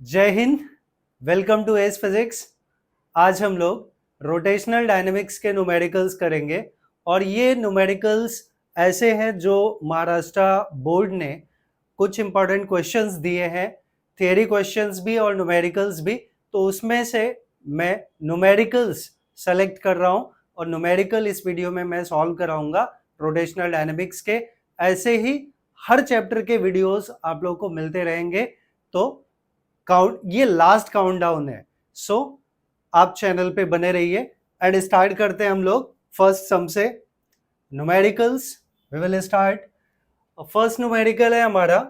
जय हिंद। Welcome to S physics. आज हम लोग रोटेशनल डायनेमिक्स के न्यूमेरिकल्स करेंगे और ये न्यूमेरिकल्स ऐसे हैं जो महाराष्ट्र बोर्ड ने कुछ इंपॉर्टेंट क्वेश्चंस दिए हैं, थियरी क्वेश्चंस भी और न्यूमेरिकल्स भी। तो उसमें से मैं न्यूमेरिकल्स सेलेक्ट कर रहा हूँ और न्यूमेरिकल इस वीडियो में मैं सॉल्व कराऊंगा रोटेशनल डायनेमिक्स के। ऐसे ही हर चैप्टर के वीडियोस आप लोगों को मिलते रहेंगे। तो काउंट ये लास्ट काउंटडाउन है, सो आप चैनल पे बने रहिए एंड स्टार्ट करते हैं हम लोग फर्स्ट सम से। Numericals we will start. First numerical है हमारा,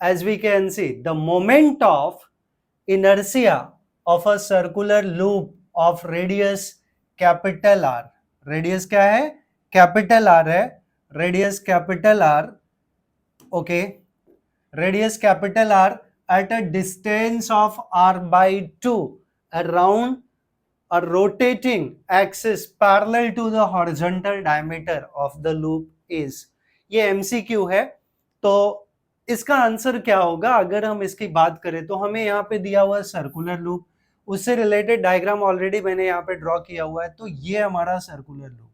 as we can see the moment of inertia of a circular loop of radius capital R. Radius क्या है? कैपिटल आर है। Radius capital R, okay, radius capital R at a distance of r by 2 around a rotating axis parallel to the horizontal diameter of the loop is। ये MCQ है। तो इसका answer क्या होगा? अगर हम इसकी बात करें तो हमें यहाँ पे दिया हुआ है सर्कुलर लूप, उससे रिलेटेड डायग्राम ऑलरेडी मैंने यहाँ पे ड्रॉ किया हुआ है। तो ये हमारा circular loop,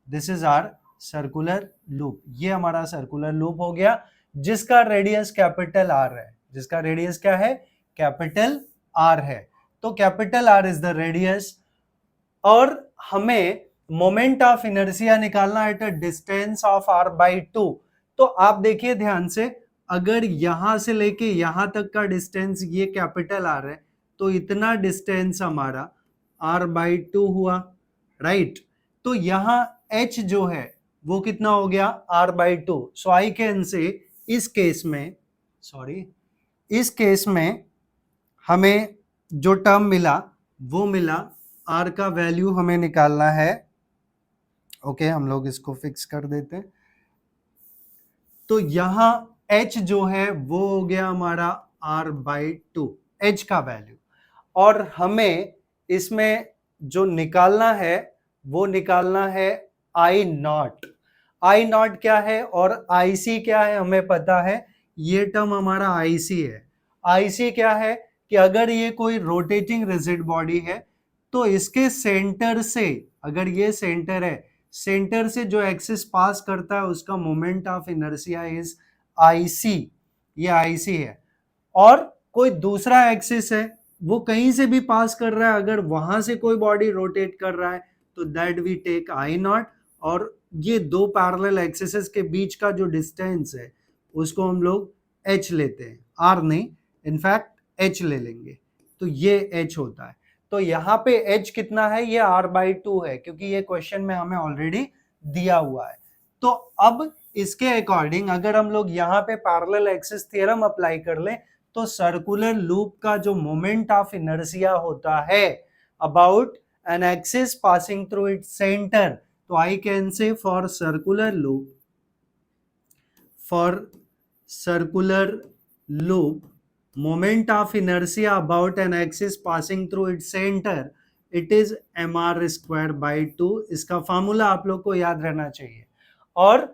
this is our circular loop. ये हमारा सर्कुलर लूप हो गया जिसका रेडियस कैपिटल आर है। जिसका रेडियस क्या है? कैपिटल आर है। तो capital R is the radius और हमें मोमेंट ऑफ इनर्शिया निकालना है at a distance of r by 2। तो आप देखिए ध्यान से, अगर यहां से लेके यहां तक का डिस्टेंस ये कैपिटल आर है तो इतना डिस्टेंस हमारा r बाई 2 हुआ, राइट। तो यहां h जो है वो कितना हो गया? r by 2। So I can से इस केस में, सॉरी, इस केस में हमें जो टर्म मिला वो मिला, r का वैल्यू हमें निकालना है। ओके, हम लोग इसको फिक्स कर देते हैं। तो यहां h जो है वो हो गया हमारा r बाई 2, h का वैल्यू। और हमें इसमें जो निकालना है वो निकालना है I नॉट। I नॉट क्या है और IC क्या है हमें पता है। ये टर्म हमारा IC है। IC क्या है कि अगर ये कोई रोटेटिंग रिजिड बॉडी है तो इसके सेंटर से, अगर ये सेंटर है, सेंटर से जो एक्सिस पास करता है उसका moment of inertia is IC। ये IC है। और कोई दूसरा एक्सिस है वो कहीं से भी पास कर रहा है, अगर वहां से कोई बॉडी रोटेट कर रहा है तो that we take I naught. और ये दो पैरेलल एक्सिसेस के बीच का जो डिस्टेंस है उसको हम लोग h लेते हैं, r नहीं, इनफैक्ट h ले लेंगे। तो ये h होता है। तो यहाँ पे h कितना है? ये r बाई 2 है, क्योंकि ये क्वेश्चन में हमें ऑलरेडी दिया हुआ है। तो अब इसके अकॉर्डिंग अगर हम लोग यहाँ पे पैरेलल एक्सिस थ्योरम अप्लाई कर लें तो सर्कुलर लूप का जो मोमेंट ऑफ इनर्शिया होता है about an axis passing through its centre, तो I can say for circular loop, for circular loop moment of inertia about an axis passing through its center it is mr square by 2। इसका formula आप लोग को याद रहना चाहिए। और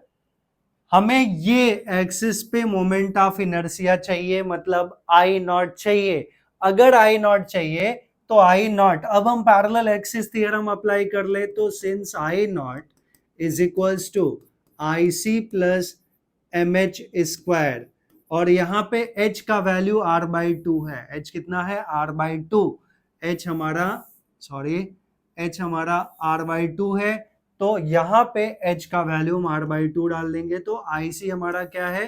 हमें ये एक्सिस पे मोमेंट ऑफ इनर्शिया चाहिए, मतलब आई नॉट चाहिए। अगर आई नॉट चाहिए तो आई नॉट, अब हम पैरेलल एक्सिस थ्योरम अप्लाई कर ले तो since I naught is equals to I C plus M H square, और यहाँ पे h का वैल्यू r बाई 2 है। h कितना है? r by 2। h हमारा, सॉरी, h हमारा r बाई 2 है। तो यहाँ पे h का वैल्यू हम r बाई 2 डाल देंगे। तो IC हमारा क्या है?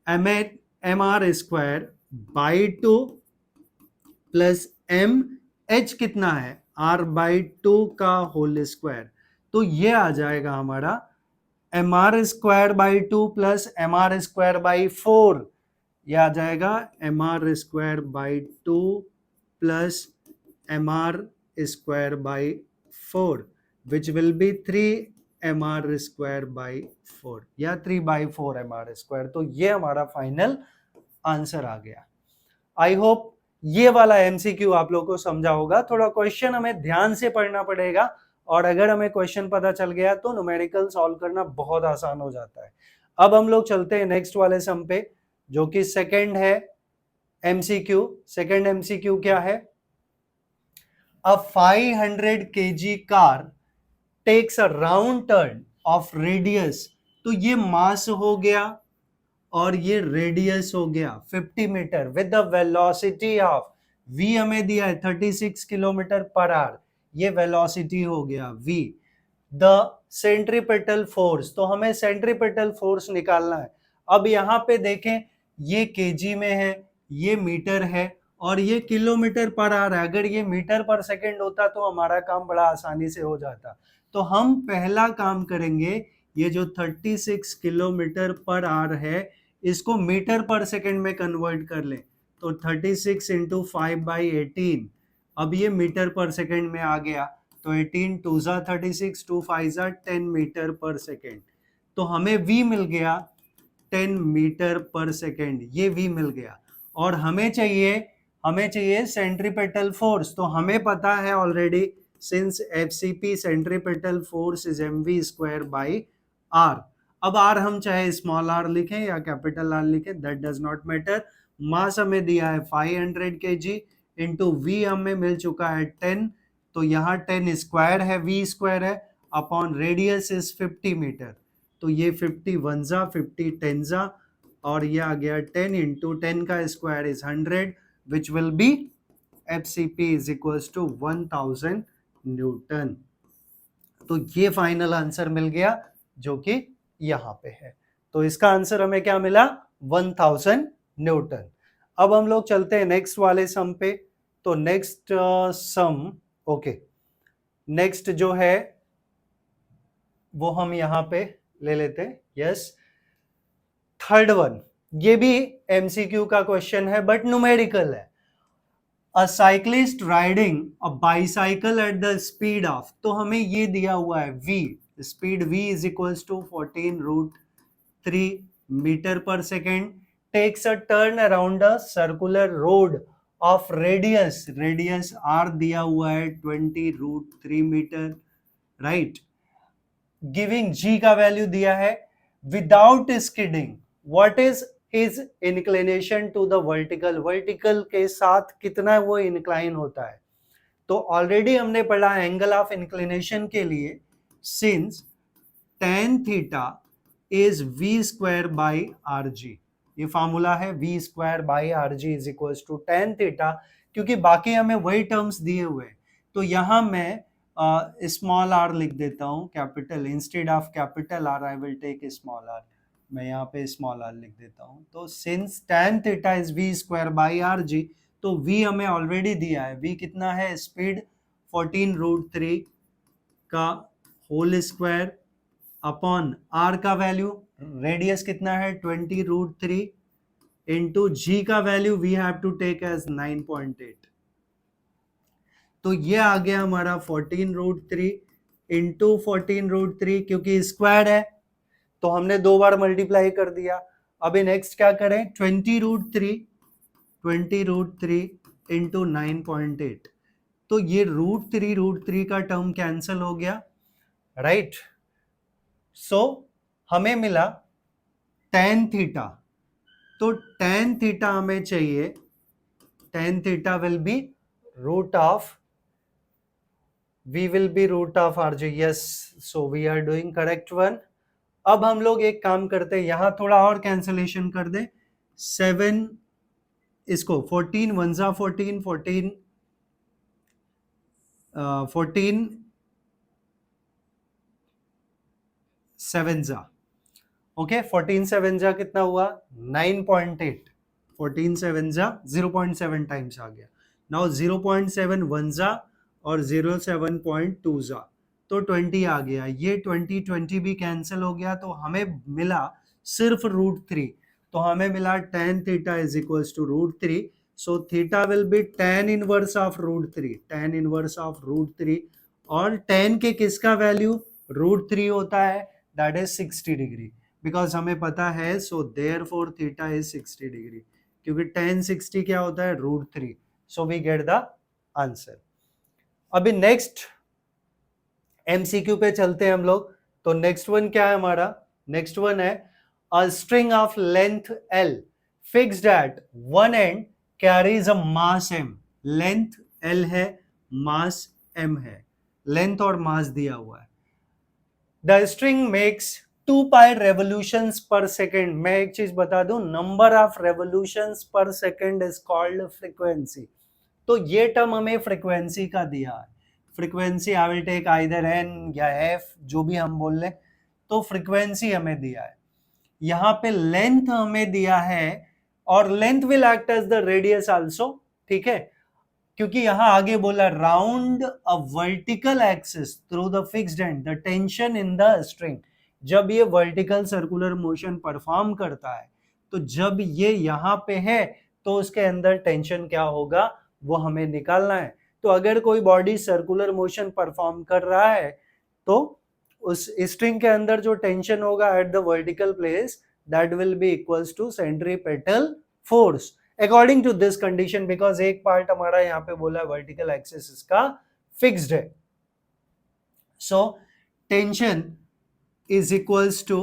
M R square by 2 plus m, h कितना है? r बाई 2 का होल स्क्वायर। तो ये आ जाएगा हमारा M R square by 2 plus M R square by 4। ये आ जाएगा M R square by 2 plus M R square by 4 which will be 3 M R square by 4 या 3 बाई 4 एम आर स्क्वायर। तो ये हमारा फाइनल आंसर आ गया। I hope ये वाला MCQ आप लोगों को समझा होगा। थोड़ा क्वेश्चन हमें ध्यान से पढ़ना पड़ेगा और अगर हमें क्वेश्चन पता चल गया तो न्यूमेरिकल सॉल्व करना बहुत आसान हो जाता है। अब हम लोग चलते हैं नेक्स्ट वाले सम पे, जो कि सेकंड है एमसीक्यू, सेकंड एमसीक्यू क्या है? A 500 kg car takes a round turn of radius, तो ये मास हो गया और ये रेडियस हो गया 50 metre with the velocity of v हमें दिया है 36 किलोमीटर पर आवर, ये वेलोसिटी हो गया v। द सेंट्रीपेटल फोर्स, तो हमें सेंट्रीपेटल फोर्स निकालना है। अब यहाँ पे देखें, ये केजी में है, ये मीटर है और ये किलोमीटर पर आवर है। अगर ये मीटर पर सेकंड होता तो हमारा काम बड़ा आसानी से हो जाता। तो हम पहला काम करेंगे, ये जो 36 किलोमीटर पर आवर है इसको मीटर पर सेकंड में कन्वर्ट कर लें, तो 36 इंटू 5/18, अब ये मीटर पर सेकंड में आ गया, तो 18 2 जा 36, 2 5 जा 10 मीटर पर सेकेंड। तो हमें v मिल गया 10 मीटर पर सेकेंड, ये v मिल गया। और हमें चाहिए सेंट्रीपेटल फोर्स, तो हमें पता है already, since FCP centripetal force is mv square by r। अब r हम चाहे स्मॉल r लिखें या कैपिटल R लिखें, दैट डज नॉट मैटर। मास हमें दिया है 500 kg, इंटू v हमें मिल चुका है 10, तो यहाँ 10 स्क्वायर है, v स्क्वायर है, अपॉन रेडियस इज 50 मीटर, तो ये 50 1 जा 50 10 जा, और ये आ गया 10 इंटू 10 का square is 100, which will be FCP is equals to 1000 newton. तो ये फाइनल आंसर मिल गया जो कि यहाँ पे है। तो इसका आंसर हमें क्या मिला? 1000 न्यूटन। अब हम लोग चलते हैं नेक्स्ट वाले सम पे। तो नेक्स्ट सम, ओके, नेक्स्ट जो है वो हम यहाँ पे ले लेते हैं। यस, थर्ड वन, ये भी एमसीक्यू का क्वेश्चन है बट न्यूमेरिकल है। A cyclist riding a bicycle at the speed of, तो हमें ये दिया हुआ है v, speed v is equals to 14√3 metre पर second, takes a turn around a circular road of radius r दिया हुआ है 20√3 मीटर, राइट। गिविंग g का वैल्यू दिया है, without skidding what is his inclination to the vertical, vertical के साथ कितना वो इंक्लाइन होता है। तो ऑलरेडी हमने पढ़ा एंगल ऑफ इंक्लिनेशन के लिए, since tan theta is v square by R जी, ये फॉर्मूला है v square by R G is equal to tan theta, क्योंकि बाकी हमें वही टर्म्स दिए हुए हैं। तो यहां मैं स्मॉल r लिख देता हूं, capital, instead of capital r I will take small r, मैं यहाँ पे स्मॉल r लिख देता हूं। तो since tan theta is v square by R जी, तो v हमें ऑलरेडी दिया है, v कितना है, स्पीड 14√3 का होल स्क्वायर अपॉन r का वैल्यू, रेडियस कितना है 20√3, इंटू g का value we have to take as 9.8, तो ये आ गया हमारा 14√3 इंटू 14√3, क्योंकि स्क्वायर है तो हमने दो बार मल्टीप्लाई कर दिया। अभी नेक्स्ट क्या करें, 20√3 इंटू 9.8, तो ये √3 का टर्म कैंसिल हो गया, राइट। सो हमें मिला tan थीटा, तो tan थीटा हमें चाहिए, tan theta will be root of, we will be root of rj, yes, so we are doing correct one। अब हम लोग एक काम करते हैं, यहां थोड़ा और कैंसलेशन कर दे, 7 इसको 14 1 जा 14 14 14 7 जा, ओके, 14 7 जा कितना हुआ 9.8, 14 7 जा 0.7 टाइम्स आ गया। नाउ 0.7 1 जा और 0.7.2 जा, तो 20 आ गया, ये 20 भी कैंसिल हो गया, तो हमें मिला सिर्फ √3, तो हमें मिला tan theta is equals to √3, so theta will be tan inverse of √3, tan inverse of √3, और tan के किसका वैल्यू √3 होता है, दैट इज 60 डिग्री, बिकॉज हमें पता है, so therefore theta is 60 degree, क्योंकि tan 60 क्या होता है √3, so we get the answer. अभी नेक्स्ट एमसीक्यू पे चलते हैं हम लोग। तो नेक्स्ट वन क्या है हमारा, नेक्स्ट वन है, a string of length L fixed at one and carries a mass m, length l है, मास m है, लेंथ और मास दिया हुआ है। The string makes 2 pi revolutions per second. मैं एक चीज बता दूं, number of revolutions per second is called frequency. तो ये टर्म हमें फ्रीक्वेंसी का दिया है। Frequency I will take either n या एफ, जो भी हम बोल लें, तो फ्रीक्वेंसी हमें दिया है। यहाँ पे लेंथ हमें दिया है, और length will act as the radius also, ठीक है, क्योंकि यहां आगे बोला round a vertical axis through the fixed end the tension in the string. जब ये वर्टिकल सर्कुलर मोशन परफॉर्म करता है, तो जब ये यहां पे है तो उसके अंदर टेंशन क्या होगा वो हमें निकालना है। तो अगर कोई बॉडी सर्कुलर मोशन परफॉर्म कर रहा है तो उस स्ट्रिंग के अंदर जो टेंशन होगा at the vertical place, that will be equals to centripetal force according to this condition, because एक पार्ट हमारा यहाँ पे बोला है वर्टिकल एक्सिस इसका फिक्स्ड है। So tension is equals to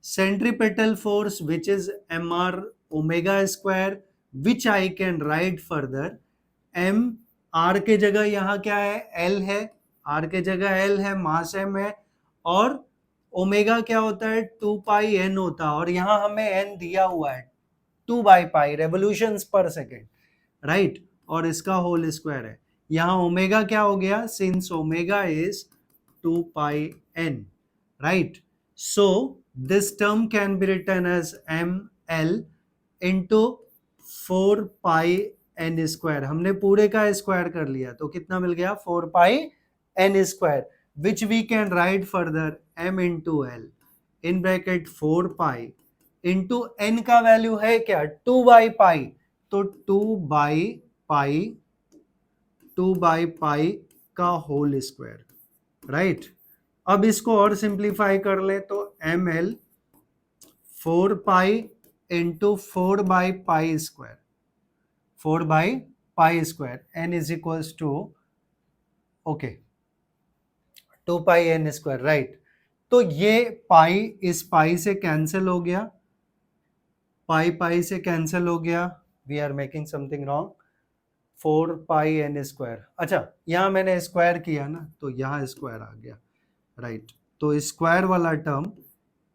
centripetal force which is mr omega square, which I can write further m, r के जगह यहाँ क्या है l है, r के जगह l है, मास m है, और ओमेगा क्या होता है 2 पाई n होता है, और यहाँ हमें n दिया हुआ है 2 by pi revolutions per second, right, और इसका होल स्क्वायर है। यहाँ ओमेगा क्या हो गया, since omega is 2 pi n, right, so this term can be written as ml into 4 pi n square. हमने पूरे का स्क्वायर कर लिया तो कितना मिल गया 4 pi n square, which we can write further m into l in bracket 4 pi into n का वैल्यू है क्या 2 बाई पाई, तो 2 बाई पाई का होल स्क्वायर, राइट। अब इसको और सिंप्लीफाई कर ले तो ml 4 pi into 4 by pi square, 4 by pi square, n is equals to okay 2 pi n square, right. तो ये पाई इस पाई से कैंसिल हो गया, पाई पाई से कैंसिल हो गया, we are making something wrong, 4 pi n square. अच्छा, यहाँ मैंने स्क्वायर किया ना तो यहाँ स्क्वायर आ गया, राइट, तो स्क्वायर वाला टर्म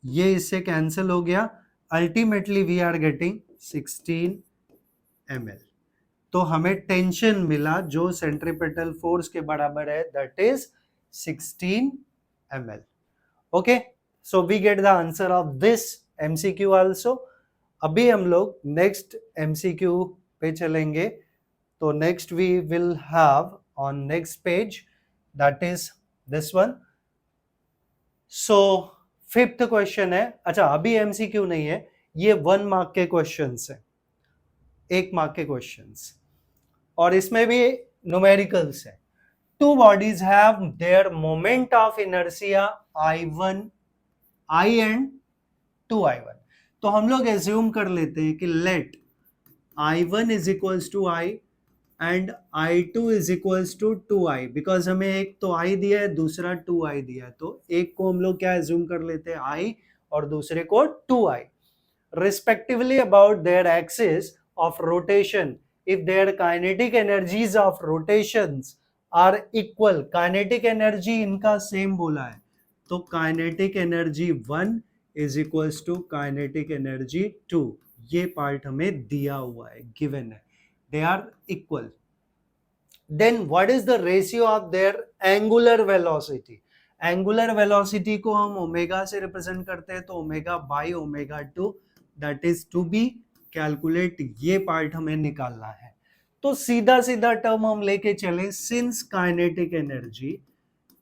ये इससे कैंसिल हो गया, ultimately we are getting 16 ml। तो हमें टेंशन मिला जो सेंट्रीपेटल फोर्स के बराबर है, that is 16 ml। Okay, so we get the answer of this MCQ also. अभी हम लोग नेक्स्ट एमसीक्यू पे चलेंगे, तो next we will have on next page, that is this one. So fifth question है, अच्छा अभी एमसीक्यू नहीं है, ये 1 मार्क के क्वेश्चंस है, 1 मार्क के क्वेश्चंस, और इसमें भी न्यूमेरिकल्स है। Two bodies have their moment of inertia I1 I and 2I1। तो हम लोग एज्यूम कर लेते हैं कि let I1 is equals to I and I2 is equals to 2I, because हमें एक तो I दिया है दूसरा 2I दिया है, तो एक को हम लोग क्या एज्यूम कर लेते हैं I और दूसरे को 2I, respectively about their axis of rotation if their kinetic energies of rotations are equal। kinetic energy इनका सेम बोला है, तो kinetic energy 1 is equals to kinetic energy 2, ये पार्ट हमें दिया हुआ है, गिवन है, they are equal। then what is the ratio of their angular velocity? Angular velocity को हम ओमेगा से रिप्रेजेंट करते हैं, तो omega by omega 2, that is to be calculate, ये पार्ट हमें निकालना है। तो सीधा सीधा टर्म हम लेके चले, since kinetic energy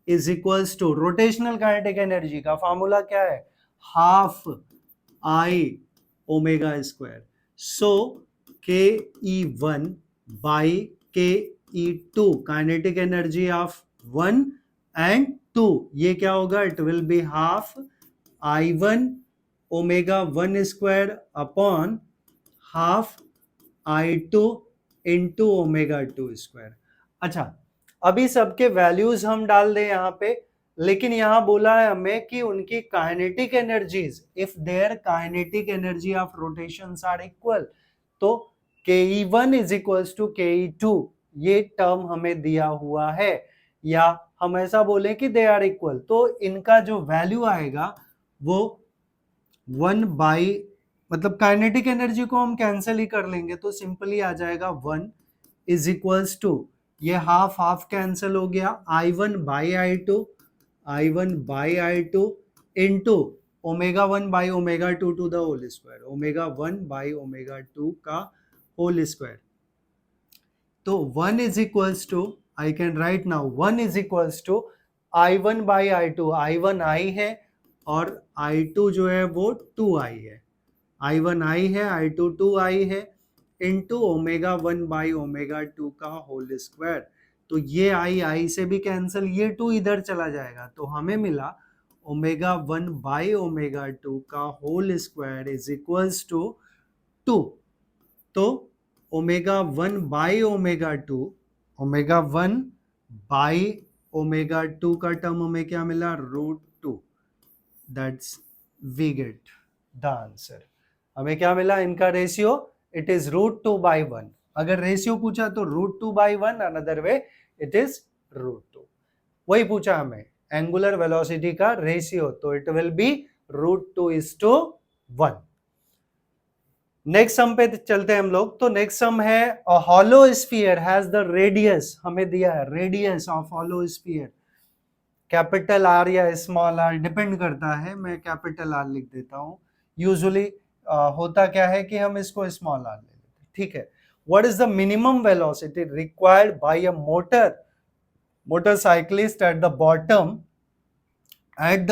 is equals to rotational kinetic energy का फॉर्मूला क्या है, half I omega square, so K E 1 by K E 2, kinetic energy of 1 and 2, ये क्या होगा, it will be half I1 omega 1 square upon half I2 into omega 2 square. अच्छा, अभी सबके values हम डाल दें यहाँ पे, लेकिन यहाँ बोला है हमें कि उनकी kinetic energies, if their kinetic energy of rotations are equal, तो KE1 is equals to KE2, ये टर्म हमें दिया हुआ है, या हम ऐसा बोले कि दे आर इक्वल, तो इनका जो वैल्यू आएगा वो 1 बाई, मतलब काइनेटिक एनर्जी को हम कैंसिल ही कर लेंगे, तो सिंपली आ जाएगा 1 इज इक्वल्स टू, ये हाफ हाफ कैंसिल हो गया, I1 by I2 into omega 1 by omega 2 to the whole square, omega 1 by omega 2 का होल स्क्वायर। तो 1 is equals to, I can write now 1 is equals to I1 by I2, I1 I है और I2 जो है वो 2I है, I1 I है, I2 2I है, इंटू ओमेगा 1 बाई ओमेगा 2 का होल स्क्वायर। तो ये I से भी कैंसिल, ये 2 इधर चला जाएगा, तो हमें मिला ओमेगा 1 बाई ओमेगा 2 का whole square is equals to 2। तो omega 1 by omega 2, omega 1 by omega 2 का टर्म हमें क्या मिला, √2, that's we get the answer. हमें क्या मिला इनका रेशियो, इट इज √2 बाई 1। अगर रेशियो पूछा तो √2 by 1, another way it is √2। वही पूछा हमें एंगुलर वेलोसिटी का रेशियो, तो it will B √2:1। Next sum पे चलते हैं हम लोग। तो नेक्स्ट सम है a hollow sphere has the radius, हमें दिया है radius of hollow sphere, capital R या स्मॉल आर डिपेंड करता है, मैं कैपिटल आर लिख देता हूं। यूजुअली होता क्या है कि हम इसको स्मॉल आर ले लेते हैं, ठीक है। What is the minimum velocity required by a motorcyclist at the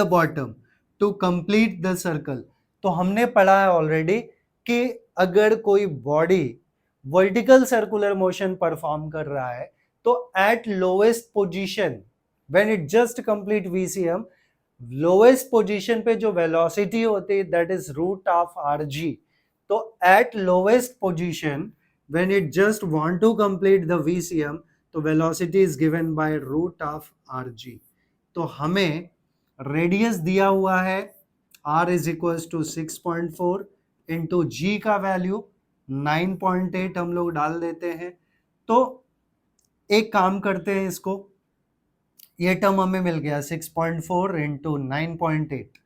bottom to complete the circle. तो हमने पढ़ा है ऑलरेडी कि अगर कोई body vertical circular motion perform कर रहा है तो at lowest position when it just complete VCM, lowest position पे जो वेलोसिटी होती है दैट इज √RG। तो at lowest position when it just want to complete the VCM, तो velocity is given by √RG। तो हमें रेडियस दिया हुआ है R is equals to 6.4 into जी का वैल्यू 9.8 हम लोग डाल देते हैं। तो एक काम करते हैं, इसको ये टर्म हमें मिल गया 6.4 इंटू 9.8,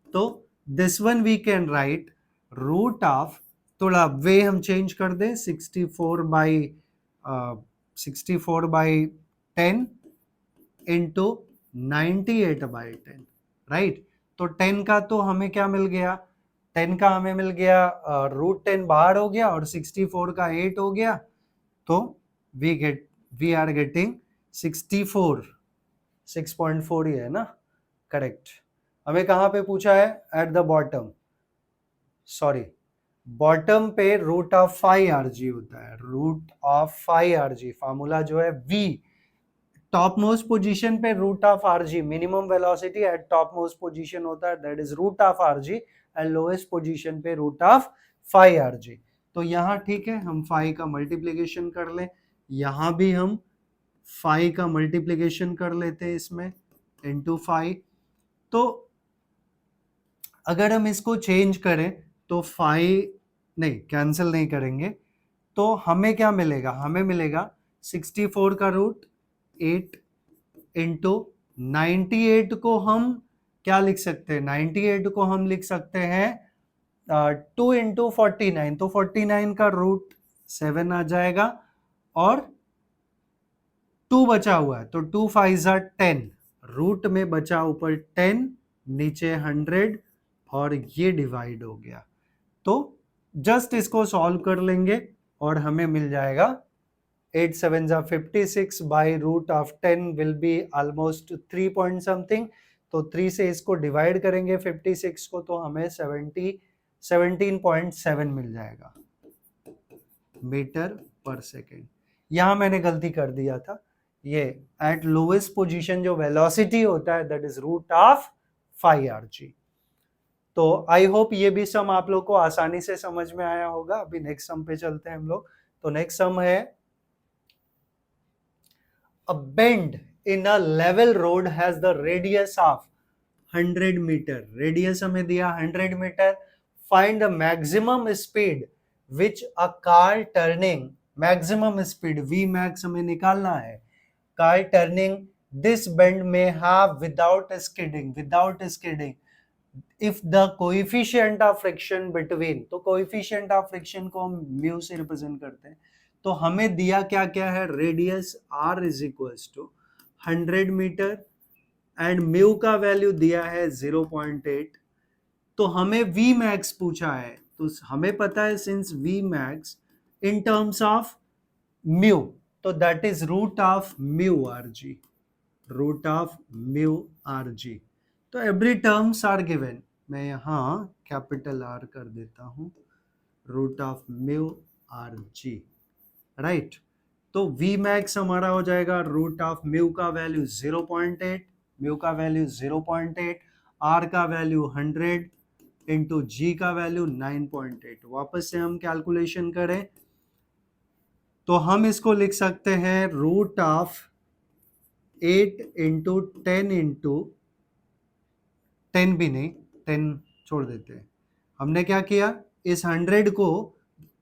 तो this one we can write root of, थोड़ा वे हम चेंज कर दें, 64/10 इंटू 98/10, राइट। तो 10 का तो हमें क्या मिल गया, 10 का हमें मिल गया √10 बाहर हो गया और 64 का 8 हो गया, तो वी आर गेटिंग 6.4 ही है ना, करेक्ट। हमें कहाँ पे पूछा है, eight the bottom, sorry bottom पे √5RG होता है, √5RG फार्मूला जो है V, टॉप मोस्ट पोजीशन पे √RG, minimum velocity at top most position होता है that is √RG, and lowest position पे √5RG। तो यहाँ ठीक है, हम 5 का मल्टीप्लिकेशन कर लें, यहाँ भी हम 5 का मल्टीप्लिकेशन कर लेते हैं इसमें इंटू 5। तो अगर हम इसको चेंज करें तो 5 नहीं, कैंसिल नहीं करेंगे, तो हमें क्या मिलेगा, हमें मिलेगा 64 का √8 इंटू 98 को हम क्या लिख सकते हैं, 98 को हम लिख सकते हैं 2 इंटू 49, तो 49 का √7 आ जाएगा और 2 बचा हुआ है, तो 2 5 10, रूट में बचा ऊपर 10 नीचे 100 और ये डिवाइड हो गया। तो जस्ट इसको सॉल्व कर लेंगे और हमें मिल जाएगा 8 7 56 by √10 will be almost 3 point something, तो 3 से इसको डिवाइड करेंगे 56 को, तो हमें 17.7 मिल जाएगा मीटर पर सेकेंड। यहाँ मैंने गलती कर दिया था, ये एट लोएस्ट पोजीशन जो वेलोसिटी होता है दैट इज √5RG। तो आई होप ये भी सम आप लोग को आसानी से समझ में आया होगा। अभी नेक्स्ट सम पे चलते हैं हम लोग। तो नेक्स्ट सम है a bend in a level road has the radius of 100 metre, radius हमें दिया 100 metre, find the maximum speed which a car turning maximum speed, V max हमें निकालना है, कार टर्निंग दिस बेंड में have without skidding if the coefficient of friction between, तो coefficient of friction को हम mu से रिप्रेजेंट करते हैं, तो हमें दिया क्या क्या है, radius r is equals to 100 meter and mu का वैल्यू दिया है 0.8, तो हमें v max पूछा है, तो हमें पता है since v max in terms of mu, तो that is root of mu R G, root of mu R G. तो एवरी टर्म्स आर गिवन, मैं यहाँ कैपिटल आर कर देता हूँ, root of mu are g, right. तो v max हमारा हो जाएगा रूट ऑफ म्यू का वैल्यू 0.8, म्यू का वैल्यू 0.8, आर का वैल्यू 100 इंटू जी का वैल्यू 9.8। वापस से हम कैलकुलेशन करें तो हम इसको लिख सकते हैं रूट ऑफ 8 इंटू 10 इंटू 10 भी नहीं, 10 छोड़ देते हैं। हमने क्या किया, इस 100 को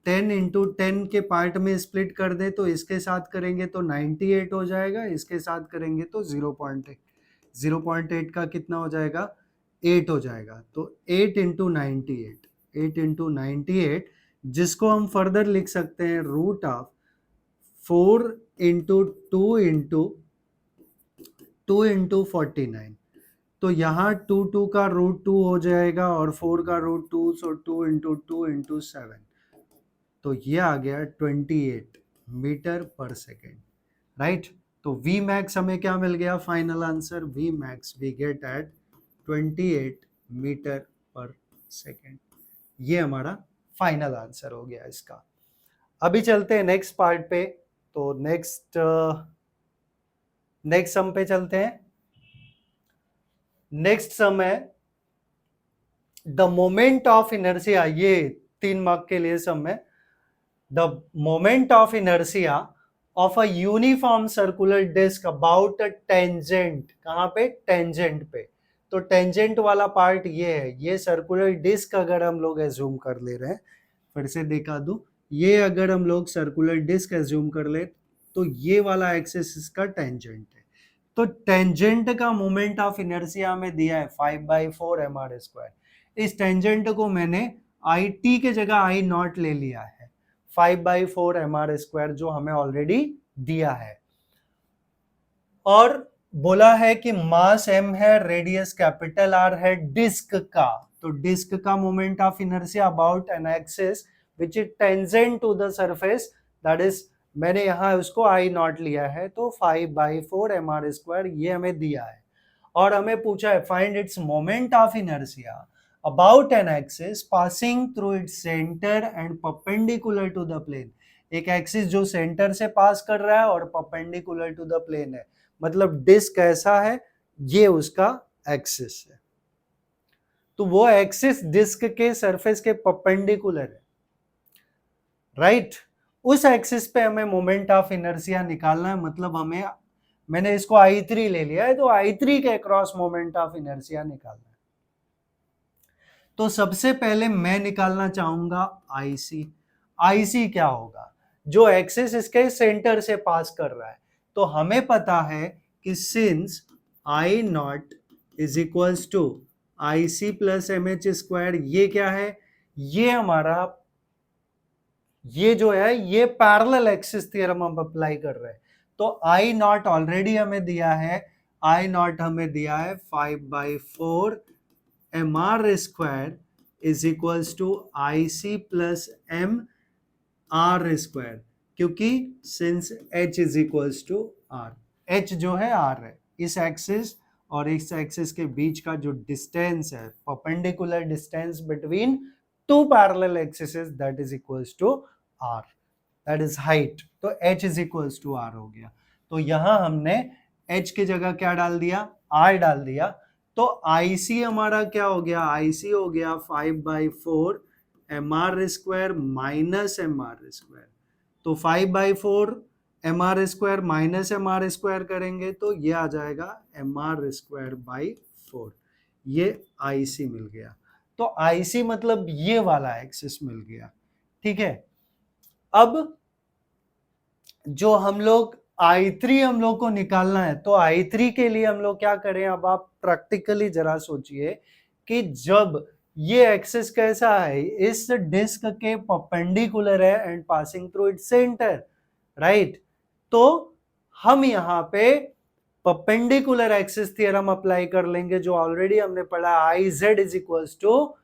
10 इंटू 10 के पार्ट में स्प्लिट कर दे, तो इसके साथ करेंगे तो 98 हो जाएगा, इसके साथ करेंगे तो 0.8, 0.8 का कितना हो जाएगा, 8 हो जाएगा। तो 8 इंटू 98, 8 इंटू 98, जिसको हम फर्दर लिख सकते हैं root of 4 into 2 into 2 into 49, तो यहाँ 2 का रूट 2 हो जाएगा और 4 का रूट 2, सो 2 इंटू 2 इंटू 7, तो ये आ गया 28 मीटर पर सेकेंड, राइट। तो V मैक्स हमें क्या मिल गया, final answer V max we get at 28 meter पर सेकेंड, ये हमारा फाइनल आंसर हो गया इसका। अभी चलते हैं नेक्स्ट पार्ट पे, तो नेक्स्ट सम पे चलते हैं। नेक्स्ट सम है द मोमेंट ऑफ इनर्शिया, ये 3 मार्क के लिए सम है। The moment of inertia of a uniform circular disc about a tangent, कहां पे, टेंजेंट पे। तो टेंजेंट वाला पार्ट ये है, ये सर्कुलर डिस्क अगर हम लोग एज्यूम कर ले रहे हैं, फिर से दिखा दूं, ये अगर हम लोग सर्कुलर डिस्क एज्यूम कर ले तो ये वाला एक्सिस इसका टेंजेंट है। तो टेंजेंट का मोमेंट ऑफ इनर्शिया में दिया है 5/4 mr²। इस टेंजेंट को मैंने आई टी के जगह आई नॉट ले लिया है, 5/4 mr² जो हमें ऑलरेडी दिया है, और बोला है कि मास m है, रेडियस कैपिटल R है डिस्क का, तो डिस्क का moment of inertia about an axis which is tangent to the surface, that is, मैंने यहाँ उसको आई नॉट लिया है, तो 5/4 mr² ये हमें दिया है, और हमें पूछा है find its moment of inertia about an axis passing through its center and perpendicular to the plane. एक एक्सिस जो सेंटर से पास कर रहा है और परपेंडिकुलर टू द प्लेन है, मतलब डिस्क ऐसा है, ये उसका एक्सिस है, तो वो एक्सिस डिस्क के सरफेस के परपेंडिकुलर है, राइट। उस एक्सिस पे हमें मोमेंट ऑफ इनर्शिया निकालना है, मतलब हमें, मैंने इसको I3 ले लिया है, तो I3 के अक्रॉस मोमेंट ऑफ इनर्शिया निकालना है। तो सबसे पहले मैं निकालना चाहूंगा IC। IC क्या होगा, जो एक्सिस इसके सेंटर से पास कर रहा है, तो हमें पता है कि since I naught is equals to IC plus MH², ये क्या है, ये हमारा, ये जो है ये पैरेलल एक्सिस थ्योरम हम अप्लाई कर रहे हैं। तो I नॉट ऑलरेडी हमें दिया है, I नॉट हमें दिया है 5/4 mr² is equals to IC plus MR², क्योंकि since H is equals to R, H जो है R है, इस एक्सिस और इस एक्सिस के बीच का जो डिस्टेंस है, perpendicular distance between two parallel axes, that is equals to R, that is height. तो H is equals to R हो गया, तो यहां हमने H की जगह क्या डाल दिया, R डाल दिया, तो IC हमारा क्या हो गया, IC हो गया 5/4 mr² माइनस mr², तो 5/4 mr² माइनस mr² करेंगे तो ये आ जाएगा mr²/4, ये IC मिल गया। तो IC मतलब ये वाला एक्सिस मिल गया, ठीक है। अब जो हम लोग I3 हम लोग को निकालना है, तो I3 के लिए हम लोग क्या करें, अब आप प्रैक्टिकली जरा सोचिए कि जब ये एक्सिस कैसा है, इस डिस्क के परपेंडिकुलर है and passing through its centre, right. तो हम यहाँ पे परपेंडिकुलर एक्सिस थ्योरम अप्लाई कर लेंगे, जो ऑलरेडी हमने पढ़ा, IZ is equals to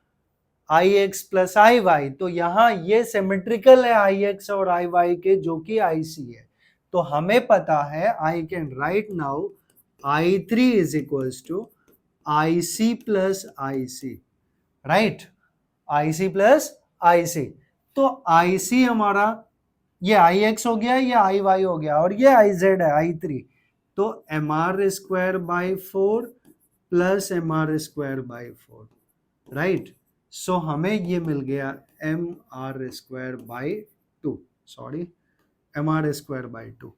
IX plus IY। तो यहाँ ये सिमेट्रिकल है IX और IY के, जो कि IC है। तो हमें पता है, I can write now I3 is equals to IC plus IC, right, IC plus IC। तो IC हमारा ये IX हो गया, ये IY हो गया, और ये IZ है I3। तो MR square by 4 plus MR square by 4, right. So हमें ये मिल गया MR square by 2, sorry MR square by 2।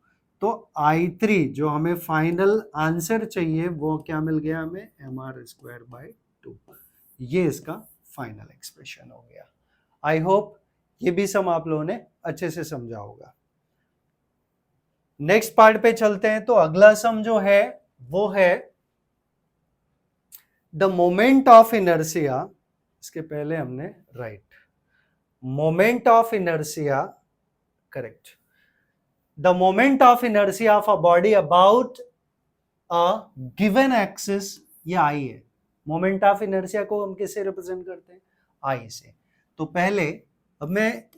तो I3 जो हमें फाइनल आंसर चाहिए वो क्या मिल गया हमें, MR स्क्वायर बाई 2। ये इसका फाइनल एक्सप्रेशन हो गया। आई होप ये भी सम आप लोगों ने अच्छे से समझा होगा। नेक्स्ट पार्ट पे चलते हैं। तो अगला सम जो है वो है द मोमेंट ऑफ इनर्शिया। इसके पहले हमने right moment of inertia, correct, the moment of inertia of a body about a given axis, ये आई है। मोमेंट ऑफ इनर्शिया को हम किससे रिप्रेजेंट करते हैं, आई से। तो पहले अब मैं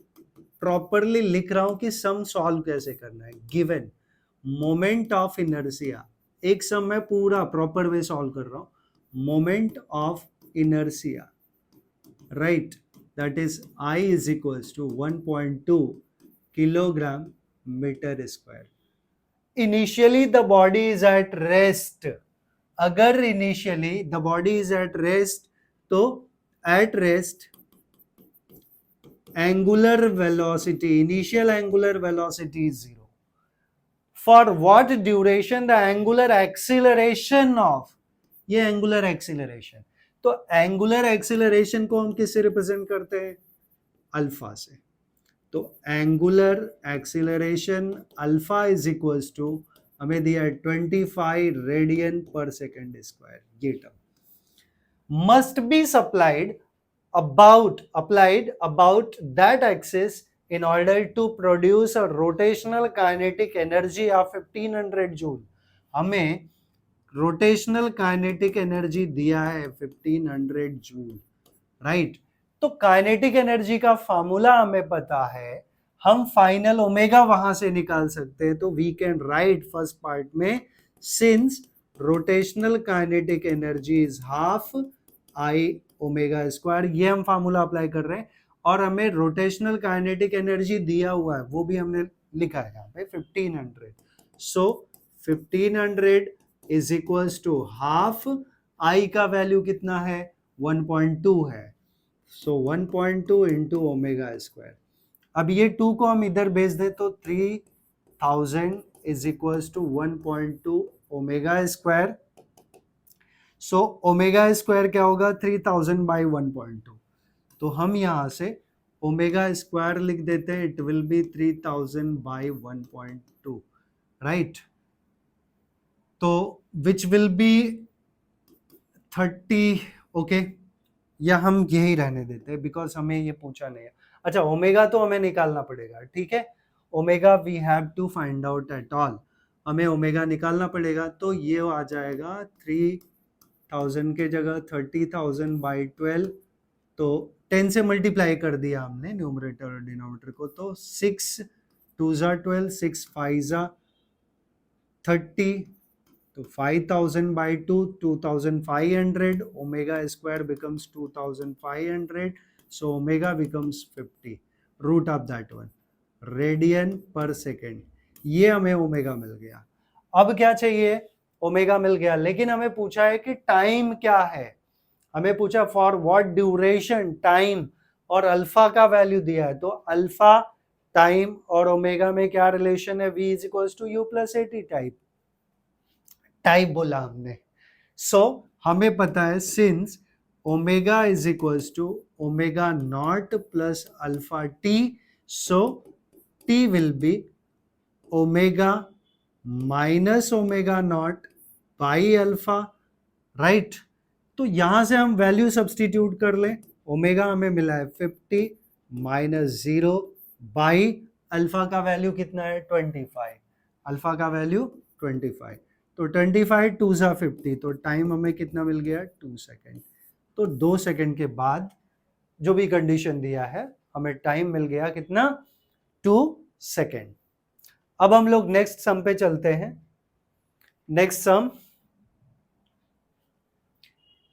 प्रॉपरली लिख रहा हूं कि सम सॉल्व कैसे करना है। गिवन मोमेंट ऑफ इनर्शिया, एक सम मैं पूरा प्रॉपर वे सॉल्व कर रहा हूं। Moment of inertia, right, that is I is equals to 1.2 kilogram meter square. Initially the body is at rest. अगर initially the body is at rest, तो at rest angular velocity, initial angular velocity is 0. For what duration the angular acceleration of, ये angular acceleration, तो angular acceleration को हम किससे represent करते हैं, alpha से। तो angular acceleration alpha is equals to, हमें दिया है 25 रेडियन पर सेकेंड स्क्वायर। ये term must be supplied about that axis in order to produce a rotational kinetic energy of 1500 joule. हमें रोटेशनल काइनेटिक एनर्जी दिया है 1500 joule, right. तो kinetic energy का formula हमें पता है, हम फाइनल ओमेगा वहां से निकाल सकते हैं। तो we can write first part में, since rotational kinetic energy is half I omega square, ये हम फार्मूला अप्लाई कर रहे हैं। और हमें रोटेशनल काइनेटिक एनर्जी दिया हुआ है, वो भी हमने लिखा है यहाँ पे 1500। सो 1500 इज इक्वल्स टू हाफ, आई का वैल्यू कितना है, 1.2 है। सो 1.2 इंटू ओमेगा स्क्वायर। अब ये 2 को हम इधर भेज दें तो 3000 is equals to 1.2 omega square. So omega square क्या होगा, 3000 बाई 1.2। तो हम यहां से ओमेगा स्क्वायर लिख देते हैं, it will B 3000 by 1.2, right. तो विच विल बी 30, ओके, या हम यही रहने देते हैं बिकॉज हमें ये पूछा नहीं है। अच्छा, ओमेगा तो हमें निकालना पड़ेगा, ठीक है, omega we have to find out at all, हमें ओमेगा निकालना पड़ेगा। तो ये आ जाएगा 3000 के जगह 30,000 बाई 12, तो 10 से मल्टीप्लाई कर दिया हमने न्यूमरेटर और डिनोमिनेटर को। तो 6 2 ज़ा 12, 6 5 ज़ा 30, तो 5000 by 2 2500, omega square becomes 2500, so omega becomes 50 root of that one radian per second. ये हमें ओमेगा मिल गया। अब क्या चाहिए, ओमेगा मिल गया, लेकिन हमें पूछा है कि टाइम क्या है। हमें पूछा फॉर व्हाट ड्यूरेशन, टाइम, और अल्फा का वैल्यू दिया है। तो अल्फा, टाइम और ओमेगा में क्या रिलेशन है, v is equals to u plus at, type बोला हमने। सो हमें पता है since omega is equals to omega naught plus alpha t, so t will be omega minus omega naught by alpha, right. तो यहां से हम वैल्यू सब्सटीट्यूट कर लें, ओमेगा हमें मिला है 50 माइनस 0 बाई अल्फा का वैल्यू कितना है 25, अल्फा का वैल्यू 25, तो 25 टू सा 50, तो टाइम हमें कितना मिल गया 2 सेकेंड। तो 2 सेकेंड के बाद जो भी कंडीशन दिया है हमें टाइम मिल गया कितना 2 सेकेंड। अब हम लोग नेक्स्ट सम पे चलते हैं। Next sum,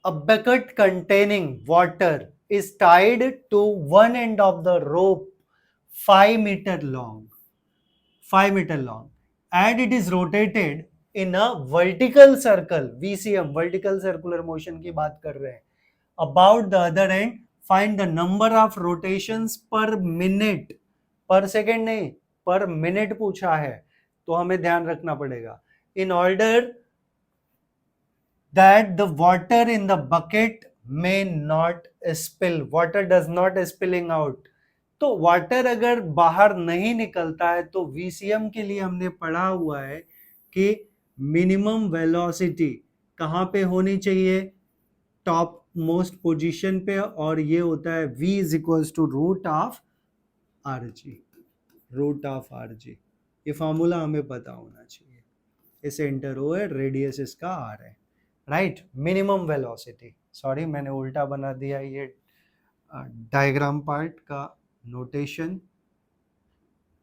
a bucket containing water is tied to one end of the rope 5 meter long, 5 meter long, and it is rotated in a vertical circle, VCM, vertical circular motion की बात कर रहे हैं, about the other end find the number of rotations per minute, पर second नहीं पर minute पूछा है, तो हमें ध्यान रखना पड़ेगा, in order that the water in the bucket may not spill, water does not spilling out, तो वाटर अगर बाहर नहीं निकलता है तो VCM के लिए हमने पढ़ा हुआ है कि मिनिमम वेलोसिटी कहाँ पे होनी चाहिए, टॉप मोस्ट पोजीशन पे, और ये होता है V is equals to root of r ji, root of r जी। ये फॉर्मूला हमें पता होना चाहिए, ये सेंटर ओ है, रेडियस इसका आर है, राइट। मिनिमम वेलोसिटी, सॉरी मैंने उल्टा बना दिया ये डायग्राम पार्ट का notation,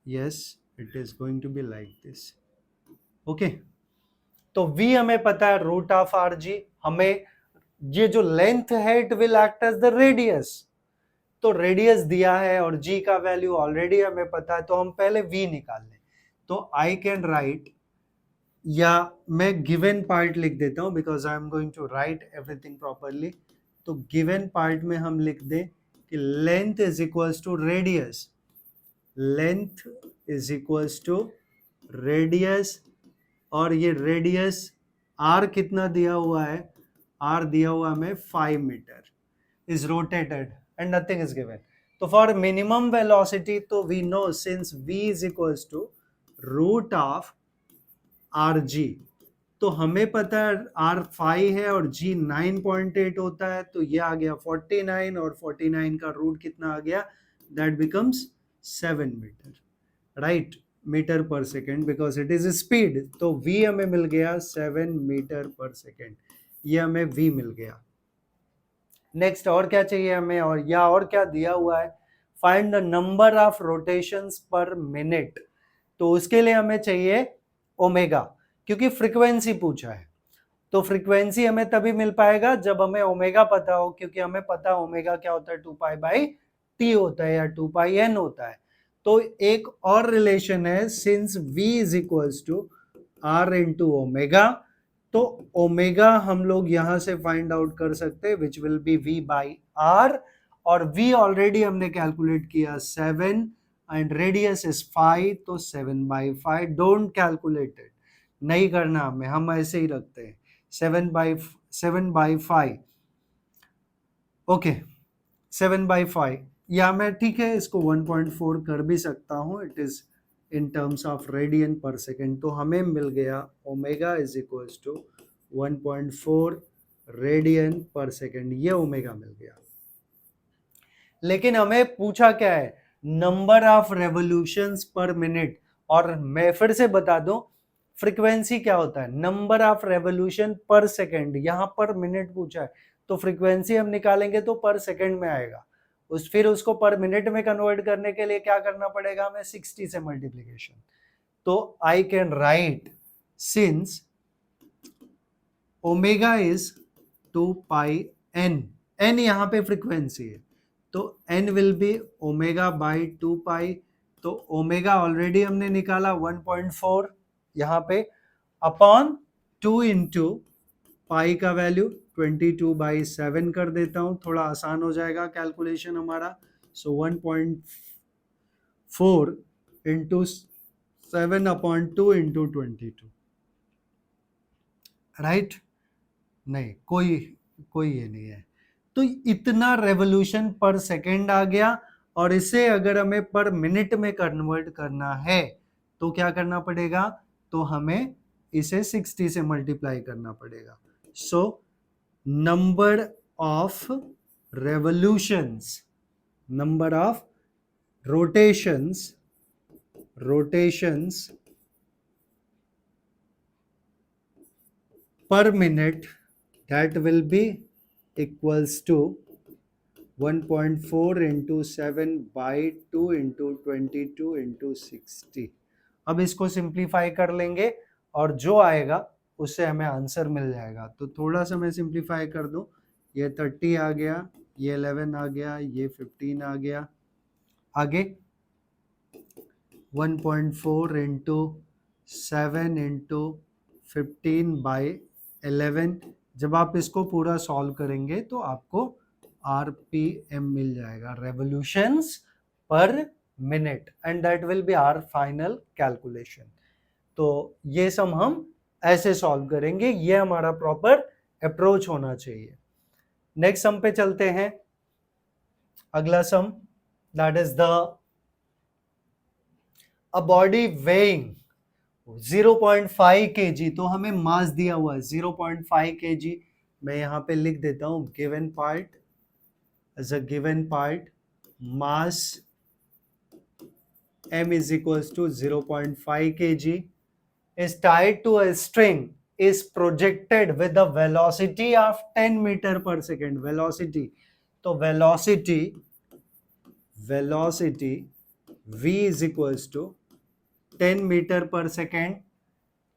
yes it is going to be like this, okay. तो v हमें पता है रूट ऑफ आर जी, हमें ये जो लेंथ है it will act as the radius, तो रेडियस दिया है और g का वैल्यू ऑलरेडी हमें पता है, तो हम पहले v निकाल लें। तो आई कैन राइट, या मैं गिवन पार्ट लिख देता हूं because I am going to write everything properly. तो गिवन पार्ट में हम लिख दें कि length is equals to radius, length is equals to radius, और ये रेडियस आर कितना दिया हुआ है, आर दिया हुआ हमें 5 meter, is rotated and nothing is given. तो फॉर मिनिमम वेलोसिटी तो we know since v is equals to root of r जी, तो हमें पता है आर 5 है और जी 9.8 होता है, तो ये आ गया 49, और 49 का रूट कितना आ गया, that becomes 7 metre, right, metre पर second, because it is speed, तो v हमें मिल गया 7 मीटर पर सेकेंड, ये हमें v मिल गया। नेक्स्ट और क्या चाहिए हमें, और क्या दिया हुआ है, find the number of rotations पर मिनट, तो उसके लिए हमें चाहिए ओमेगा, क्योंकि फ्रीक्वेंसी पूछा है, तो फ्रीक्वेंसी हमें तभी मिल पाएगा जब हमें ओमेगा पता हो, क्योंकि हमें पता है ओमेगा क्या होता है 2 पाई बाई टी होता है या 2 पाई एन होता है। तो एक और रिलेशन है, since v is equals to r into omega, तो ओमेगा हम लोग यहां से फाइंड आउट कर सकते हैं which will be v by r, और v ऑलरेडी हमने कैलकुलेट किया 7 एंड रेडियस इज 5, तो 7 बाई 5, डोंट कैलकुलेट इट, नहीं करना हमें, हम ऐसे ही रखते हैं 7 बाई 5, ओके 7 बाई 5, या मैं ठीक है इसको 1.4 कर भी सकता हूँ, it is in terms of radian per second, तो हमें मिल गया omega is equals to 1.4 radian per second, ये ओमेगा मिल गया। लेकिन हमें पूछा क्या है, number of revolutions per minute, और मैं फिर से बता दूं फ्रीक्वेंसी क्या होता है, number of revolution per second, यहां पर मिनट पूछा है, तो फ्रीक्वेंसी हम निकालेंगे तो पर सेकेंड में आएगा, फिर उसको पर मिनट में कन्वर्ट करने के लिए क्या करना पड़ेगा हमें, 60 से मल्टीप्लीकेशन। तो I can write since omega is 2 pi n, n यहाँ पे फ्रीक्वेंसी है, तो n will be omega by 2 pi, तो ओमेगा ऑलरेडी हमने निकाला 1.4 यहाँ पे, अपॉन 2 इंटू पाई का वैल्यू 22/7 कर देता हूँ, थोड़ा आसान हो जाएगा कैलकुलेशन हमारा, सो 1.4 इंटू 7/2 इंटू 22, राइट, नहीं कोई ये नहीं है, तो इतना रेवोल्यूशन पर सेकेंड आ गया, और इसे अगर हमें पर मिनट में कन्वर्ट करना है तो क्या करना पड़ेगा, तो हमें इसे 60 से मल्टीप्लाई करना पड़ेगा. So number of revolutions, number of rotations per minute, that will be equals to 1.4 into 7 by 2 into 22 into 60. अब इसको सिंप्लीफाई कर लेंगे और जो आएगा उससे हमें आंसर मिल जाएगा. तो थोड़ा सा मैं सिंप्लीफाई कर दूं, ये 30 आ गया, ये 11 आ गया, ये 15 आ गया. आगे 1.4 इंटू 7 इंटू 15 बाई 11. जब आप इसको पूरा सॉल्व करेंगे तो आपको RPM मिल जाएगा, revolutions per minute, and that will be our final calculation. तो ये सम हम ऐसे सॉल्व करेंगे, ये हमारा प्रॉपर अप्रोच होना चाहिए. नेक्स्ट सम पे चलते हैं. अगला sum, that is the a body weighing 0.5 kg. तो हमें मास दिया हुआ है 0.5 kg. मैं यहाँ पे लिख देता हूँ given part, as a given part, mass m is equals to 0.5 kg, is tied to a string, is projected with the velocity of 10 meter per second. velocity, तो velocity v is equals to 10 meter per second.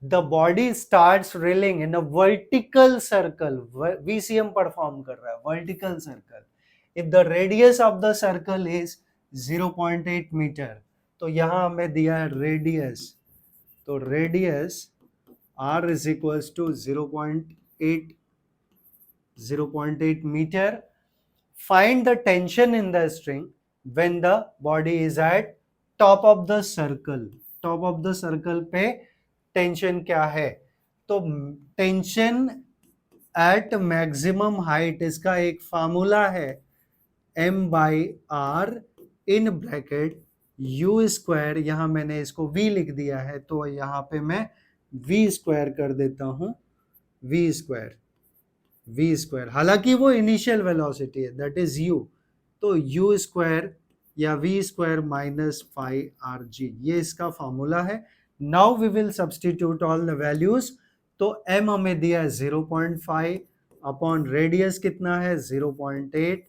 The body starts reeling in a vertical circle. VCM perform कर रहा है vertical circle. If the radius of the circle is 0.8 meter, तो यहाँ हमें दिया है radius, तो radius r is equals to 0.8 meter. Find the tension in the string when the body is at top of the circle. Top of the circle पे tension क्या है, तो टेंशन एट मैक्सिमम हाइट, इसका एक formula है m by r in bracket u square. यहां मैंने इसको v लिख दिया है, तो यहां पे मैं v स्क्वायर कर देता हूं, v स्क्वायर. हालांकि वो इनिशियल वेलोसिटी है, दैट इज u, तो u स्क्वायर या v स्क्वायर माइनस 5rg, ये इसका फॉर्मूला है. Now we will substitute all the values. तो m हमें दिया है 0.5 अपॉन रेडियस कितना है 0.8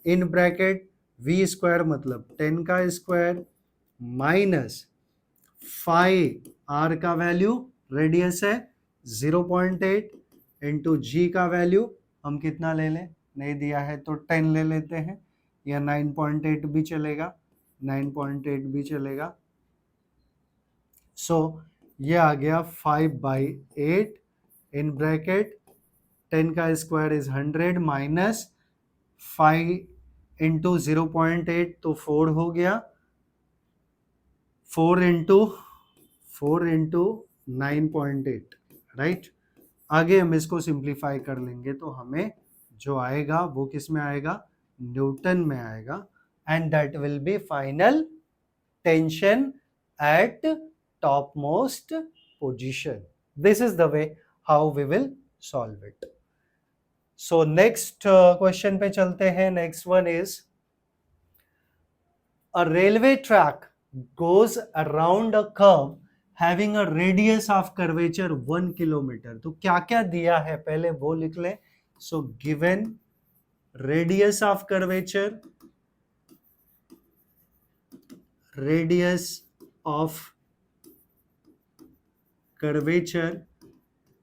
इन ब्रैकेट v स्क्वायर मतलब 10 का स्क्वायर माइनस 5r का वैल्यू, रेडियस है 0.8 इंटू g का वैल्यू हम कितना ले लें, नहीं दिया है तो 10 ले लेते हैं, या 9.8 भी चलेगा, 9.8 भी चलेगा. सो ये आ गया 5/8 इन ब्रैकेट 10 का स्क्वायर इज 100 माइनस 5 इंटू 0.8 तो 4 हो गया, 4 इंटू 9.8, राइट. आगे हम इसको सिंप्लीफाई कर लेंगे तो हमें जो आएगा वो किस में आएगा, न्यूटन में आएगा, and that will be final tension at top most position. This is the way how we will solve it. So next question पे चलते हैं. Next one is a railway track goes around a curve having a radius of curvature 1 kilometer. तो क्या क्या दिया है पहले वो लिख लें. So given radius of curvature,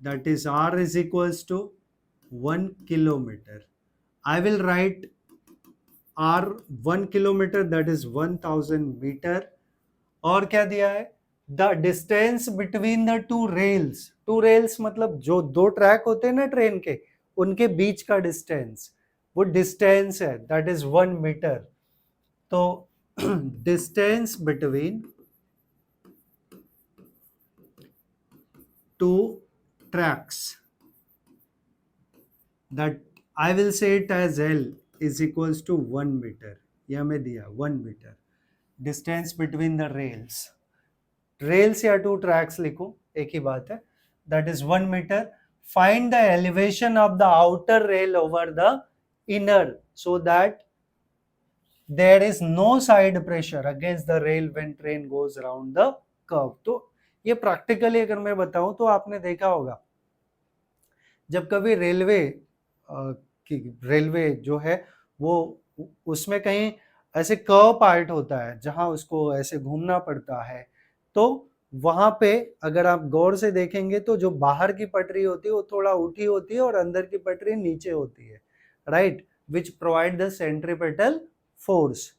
that is r is equals to 1 kilometer. I will write r 1 kilometer, that is 1000 meter. और क्या दिया है, the distance between the two rails. Two rails मतलब जो दो ट्रैक होते हैं ना ट्रेन के, उनके बीच का डिस्टेंस, वो डिस्टेंस है, दैट इज 1 मीटर. तो distance between two tracks, that I will say it as L is equals to 1 metre, ये हमें दिया 1 metre distance between the rails. Rails या टू ट्रैक्स लिखो, एक ही बात है, that is 1 metre. Find the elevation of the outer rail over the inner so that there is no side pressure against the rail when train goes around the curve। तो ये practically अगर मैं बताऊं तो आपने देखा होगा जब कभी रेलवे जो है वो उसमें कहीं ऐसे कर्व पार्ट होता है जहां उसको ऐसे घूमना पड़ता है, तो वहां पे अगर आप गौर से देखेंगे तो जो बाहर की पटरी होती है वो थोड़ा उठी होती है और अंदर की पटरी नीचे होती है, right, which provide the centripetal force.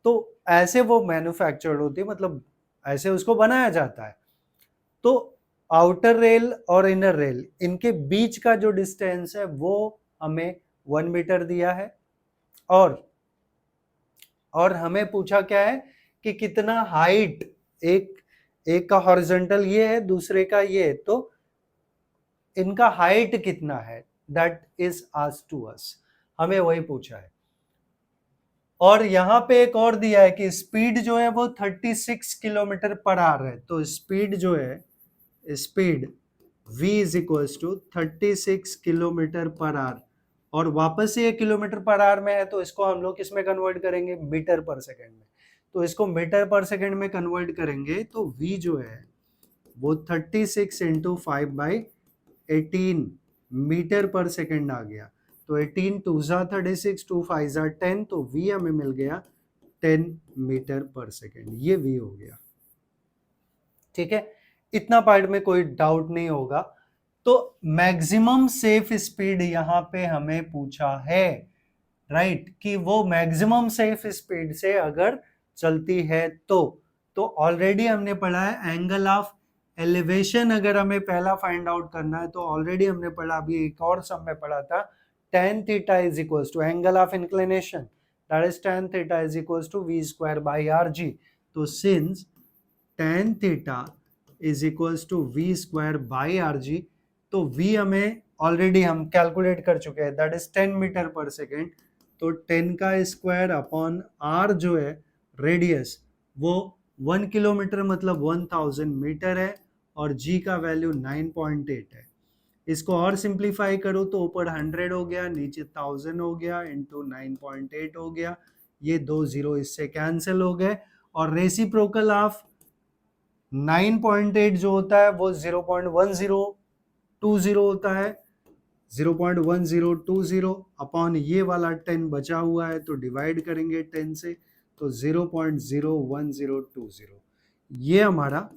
तो ऐसे वो मैन्युफैक्चर्ड होती है, मतलब ऐसे उसको बनाया जाता है। तो आउटर रेल और इनर रेल इनके बीच का जो डिस्टेंस है वो हमें 1 मीटर दिया है, और हमें पूछा क्या है कि कितना हाइट, एक का हॉरिजॉन्टल ये है, दूसरे का ये है, तो इनका हाइट कितना है, that is asked to us, हमें वही पूछा है। और यहाँ पे एक और दिया है कि स्पीड जो है वो 36 किलोमीटर पर आवर है। तो स्पीड जो है, speed v is equals to 36 kilometre per hour, और वापस से ये किलोमीटर पर आवर में है तो इसको हम लोग किस में कन्वर्ट करेंगे, मीटर पर सेकंड में। तो इसको मीटर पर सेकंड में कन्वर्ट करेंगे तो v जो है वो 36 इंटू 5/18 मीटर पर सेकंड आ गया। तो 18 2 जा 36, 2 5 जा 10, तो v हमें मिल गया 10 मीटर पर सेकंड, ये v हो गया। ठीक है, इतना पार्ट में कोई डाउट नहीं होगा। तो मैक्सिमम सेफ स्पीड यहां पे हमें पूछा है, राइट, कि वो मैक्सिमम सेफ स्पीड से अगर चलती है तो ऑलरेडी हमने पढ़ा है एंगल ऑफ एलिवेशन, अगर हमें पहला फाइंड आउट करना है तो ऑलरेडी हमने पढ़ा, अभी एक और सम में पढ़ा था, tan theta is equals to angle of inclination, that is tan theta is equals to v square by rg। तो since tan theta is equals to v square by rg, तो v हमें ऑलरेडी हम calculate कर चुके हैं, that is 10 metre पर second. तो 10 का स्क्वायर अपॉन r जो है रेडियस, वो 1 किलोमीटर मतलब 1000 मीटर है, और g का वैल्यू 9.8 है। इसको और सिंप्लीफाई करो तो ऊपर 100 हो गया, नीचे 1000 हो गया, इंटू 9.8 हो गया, ये 2 जीरो इससे कैंसिल हो गए, और रेसिप्रोकल ऑफ 9.8 जो होता है वो 0.1020 होता है, 0.1020 अपॉन ये वाला 10 बचा हुआ है तो डिवाइड करेंगे 10 से, तो 0.01020, ये हमारा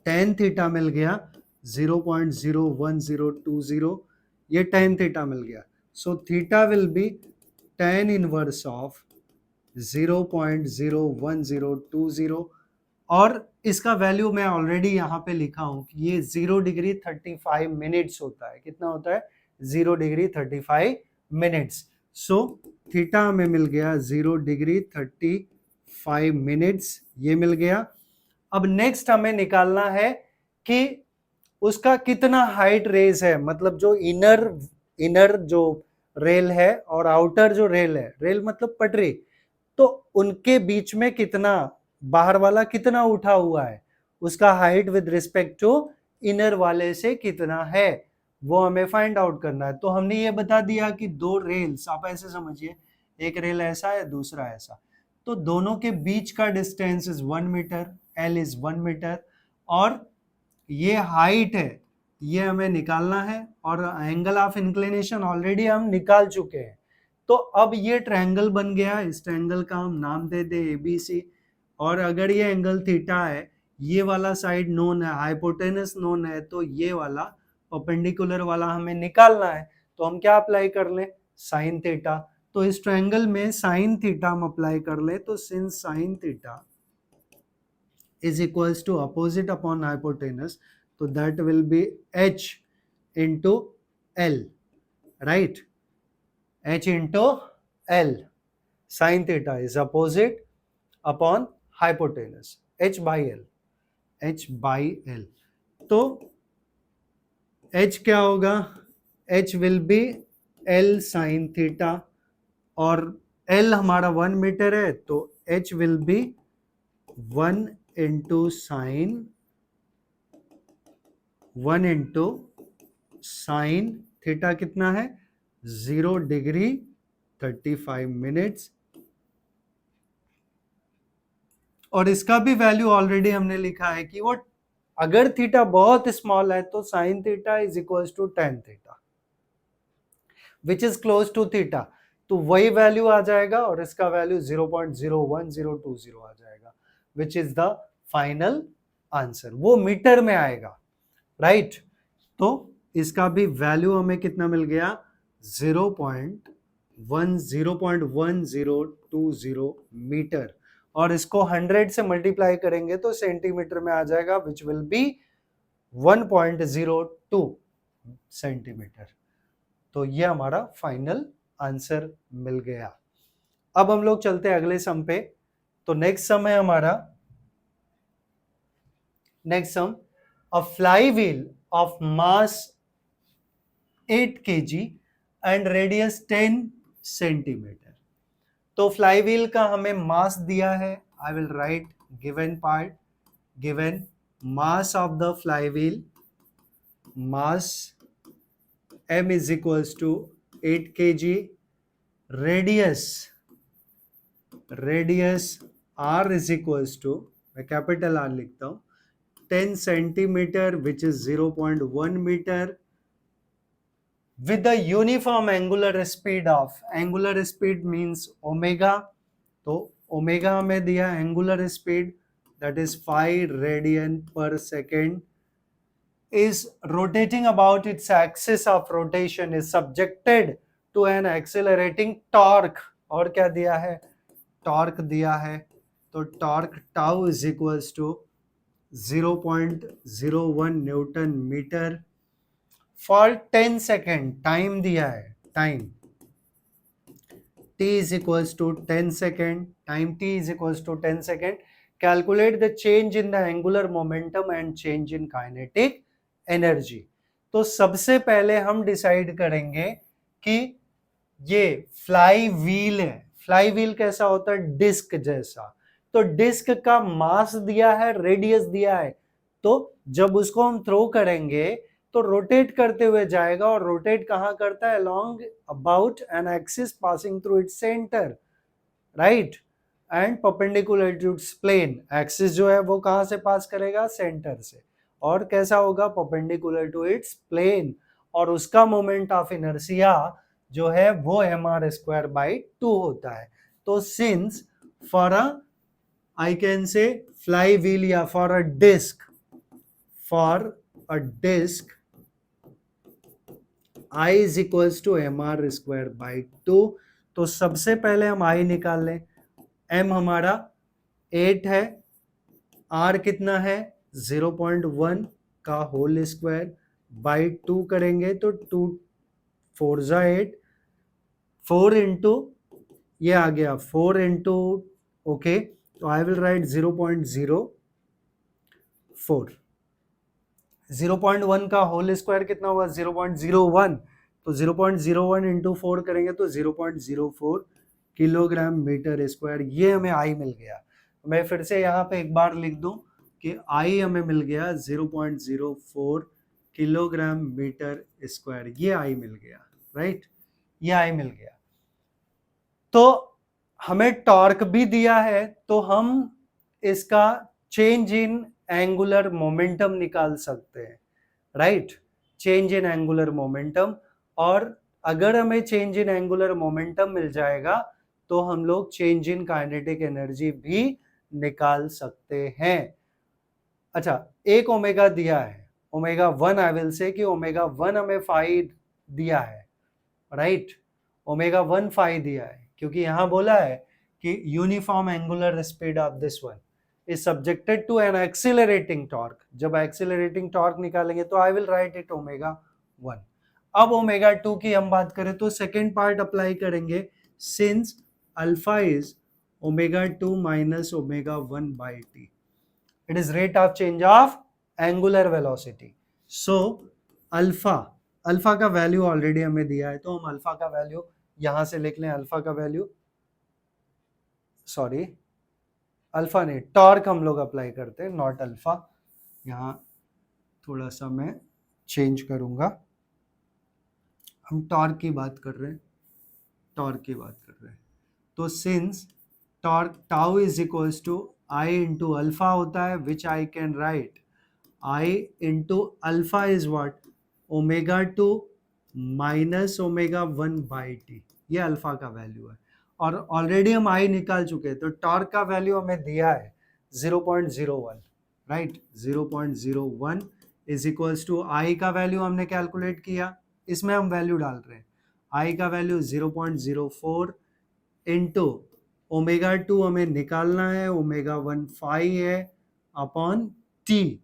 tan थीटा मिल गया 0.01020, ये tan थीटा मिल गया। सो theta will be tan inverse of 0.01020, और इसका वैल्यू मैं ऑलरेडी यहाँ पे लिखा हूं कि ये 0 डिग्री 35 मिनट्स होता है। कितना होता है, 0 डिग्री 35 मिनट्स। सो थीटा हमें मिल गया 0 डिग्री 35 मिनट्स, ये मिल गया। अब नेक्स्ट हमें निकालना है कि उसका कितना हाइट रेज है, मतलब जो इनर जो रेल है और आउटर जो रेल है, रेल मतलब पटरी, तो उनके बीच में कितना, बाहर वाला कितना उठा हुआ है, उसका height with respect to inner वाले से कितना है, वो हमें फाइंड आउट करना है। तो हमने ये बता दिया कि दो रेल्स, आप ऐसे समझिए, एक रेल ऐसा है दूसरा ऐसा, तो दोनों के बीच का distance is 1 metre, L is 1 metre, और ये हाइट है, ये हमें निकालना है, और एंगल ऑफ इंक्लिनेशन ऑलरेडी हम निकाल चुके हैं। तो अब ये ट्रायंगल बन गया, इस ट्रायंगल का हम नाम दे दे ABC, और अगर ये एंगल थीटा है, ये वाला साइड नोन है, हाइपोटेनस नोन है, तो ये वाला परपेंडिकुलर वाला हमें निकालना है। तो हम क्या अप्लाई कर लें, साइन थीटा। तो इस ट्रायंगल में साइन थीटा हम अप्लाई कर ले, तो since sine theta is equals to opposite upon hypotenuse, so that will be h into L, right, h into L, sin theta is opposite upon hypotenuse, h by L, h by L। तो h क्या होगा, h will be l sine theta, और l हमारा 1 metre है तो h will be 1 theta कितना है 0 degree 35 minutes, और इसका भी वैल्यू ऑलरेडी हमने लिखा है कि वो अगर थीटा बहुत स्मॉल है तो sine theta is equal to tan theta which is close to theta, तो वही वैल्यू आ जाएगा और इसका वैल्यू 0.01020 आ जाएगा which is the final answer, वो मीटर में आएगा, राइट तो इसका भी वैल्यू हमें कितना मिल गया 0.1020 मीटर, और इसको 100 से मल्टीप्लाई करेंगे तो सेंटीमीटर में आ जाएगा विच विल बी 1.02 सेंटीमीटर। तो ये हमारा फाइनल आंसर मिल गया। अब हम लोग चलते हैं अगले सम पे। तो नेक्स्ट सम है हमारा, next sum, a fly wheel of mass 8 kg and radius 10 centimetre. तो फ्लाई व्हील का हमें मास दिया है, I will write given part, given mass of the fly wheel, mass m is equals to 8 kg, radius r is equals to, मैं capital R लिखता हूं, 10 centimetre which is 0.1 metre, with the uniform angular speed of, angular speed means omega, तो omega हमें दिया angular speed that is 5 radian per second, is rotating about its axis of rotation, is subjected to an accelerating torque, और क्या दिया है torque दिया है, तो torque tau is equals to 0.01 newton metre for 10 second, time दिया है, time t is equals to 10 second, time t is equals to 10 second, calculate the change in the angular momentum and change in kinetic energy। तो सबसे पहले हम decide करेंगे कि ये fly wheel है, फ्लाई व्हील कैसा होता है डिस्क जैसा, तो डिस्क का मास दिया है, रेडियस दिया है, तो जब उसको हम थ्रो करेंगे तो रोटेट करते हुए जाएगा, और रोटेट कहां करता है along about an axis passing through its centre, right, and perpendicular to its plane, axis जो है वो कहां से पास करेगा सेंटर से, और कैसा होगा परपेंडिकुलर टू इट्स प्लेन, और उसका मोमेंट ऑफ इनर्शिया जो है वो mr²/2 होता है। तो since for a I can say flywheel या for a disc I is equals to mr²/2, तो सबसे पहले हम I निकाल लें, m हमारा 8 है, r कितना है 0.1 का होल स्क्वायर बाई 2 करेंगे तो 2 4 जा 8, 4 इंटू ये आ गया 4 इंटू, ओके, तो आई विल राइट 0.04, 0.1 का होल स्क्वायर कितना हुआ 0.01, तो 0.01 इंटू 4 करेंगे तो 0.04 किलोग्राम मीटर स्क्वायर, ये हमें आई मिल गया। मैं फिर से यहाँ पे एक बार लिख दूं कि आई हमें मिल गया 0.04 किलोग्राम मीटर स्क्वायर, ये आई मिल गया, राइट, ये आई मिल गया। तो हमें टॉर्क भी दिया है, तो हम इसका चेंज इन एंगुलर मोमेंटम निकाल सकते हैं, right, change in angular momentum, और अगर हमें चेंज इन एंगुलर मोमेंटम मिल जाएगा तो हम लोग चेंज इन काइनेटिक एनर्जी भी निकाल सकते हैं। अच्छा, एक ओमेगा दिया है, ओमेगा 1, आई विल से कि ओमेगा 1 हमें फाई दिया है, राइट, ओमेगा 1 फाई दिया है, क्योंकि यहां बोला है कि uniform angular speed of this one is subjected to an accelerating torque, जब accelerating torque निकालेंगे तो I will write it omega 1। अब omega 2 की हम बात करें तो सेकेंड पार्ट अप्लाई करेंगे, since alpha is omega 2 minus omega 1 by t, it is rate of change of angular velocity, so alpha alpha का वैल्यू ऑलरेडी हमें दिया है, तो हम अल्फा का वैल्यू यहां से लिख लें। अल्फा का वैल्यू, सॉरी अल्फा नहीं, टॉर्क हम लोग अप्लाई करते हैं, नॉट अल्फा। यहाँ थोड़ा सा मैं चेंज करूंगा, हम टॉर्क की बात कर रहे हैं, टॉर्क की बात कर रहे हैं। तो since torque tau is equals to I into alpha होता है, which I can write I into alpha is what, omega 2 minus omega 1 by T, ये अल्फा का वैल्यू है। और ऑलरेडी हम आई निकाल चुके हैं, तो टॉर्क का वैल्यू हमें दिया है 0.01, राइट। 0.01 इज इक्वल्स टू आई का वैल्यू हमने कैलकुलेट किया, इसमें हम वैल्यू डाल रहे हैं, आई का वैल्यू 0.04 इंटू ओमेगा 2 हमें निकालना है, ओमेगा 1 फाई है, अपॉन टी।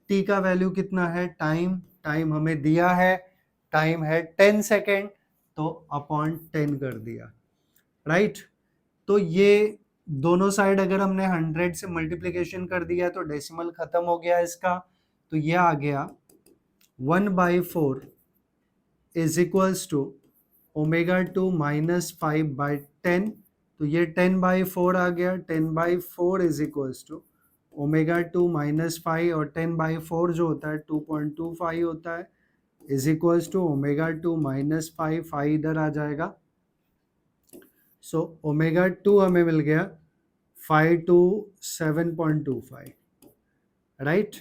टी का वैल्यू कितना है, टाइम हमें दिया है, टाइम है 10 सेकेंड, तो अपॉन 10 कर दिया, राइट। तो ये दोनों साइड अगर हमने 100 से मल्टीप्लिकेशन कर दिया तो डेसिमल खत्म हो गया इसका, तो ये आ गया 1/4 is equals to omega 2 minus 5/10, तो ये 10/4 आ गया। 10/4 is equals to omega 2 minus 5, और 10/4 जो होता है 2.25 होता है, is equals to omega 2 minus 5, 5 इधर आ जाएगा। सो ओमेगा 2 हमें मिल गया 5 to 7.25, right,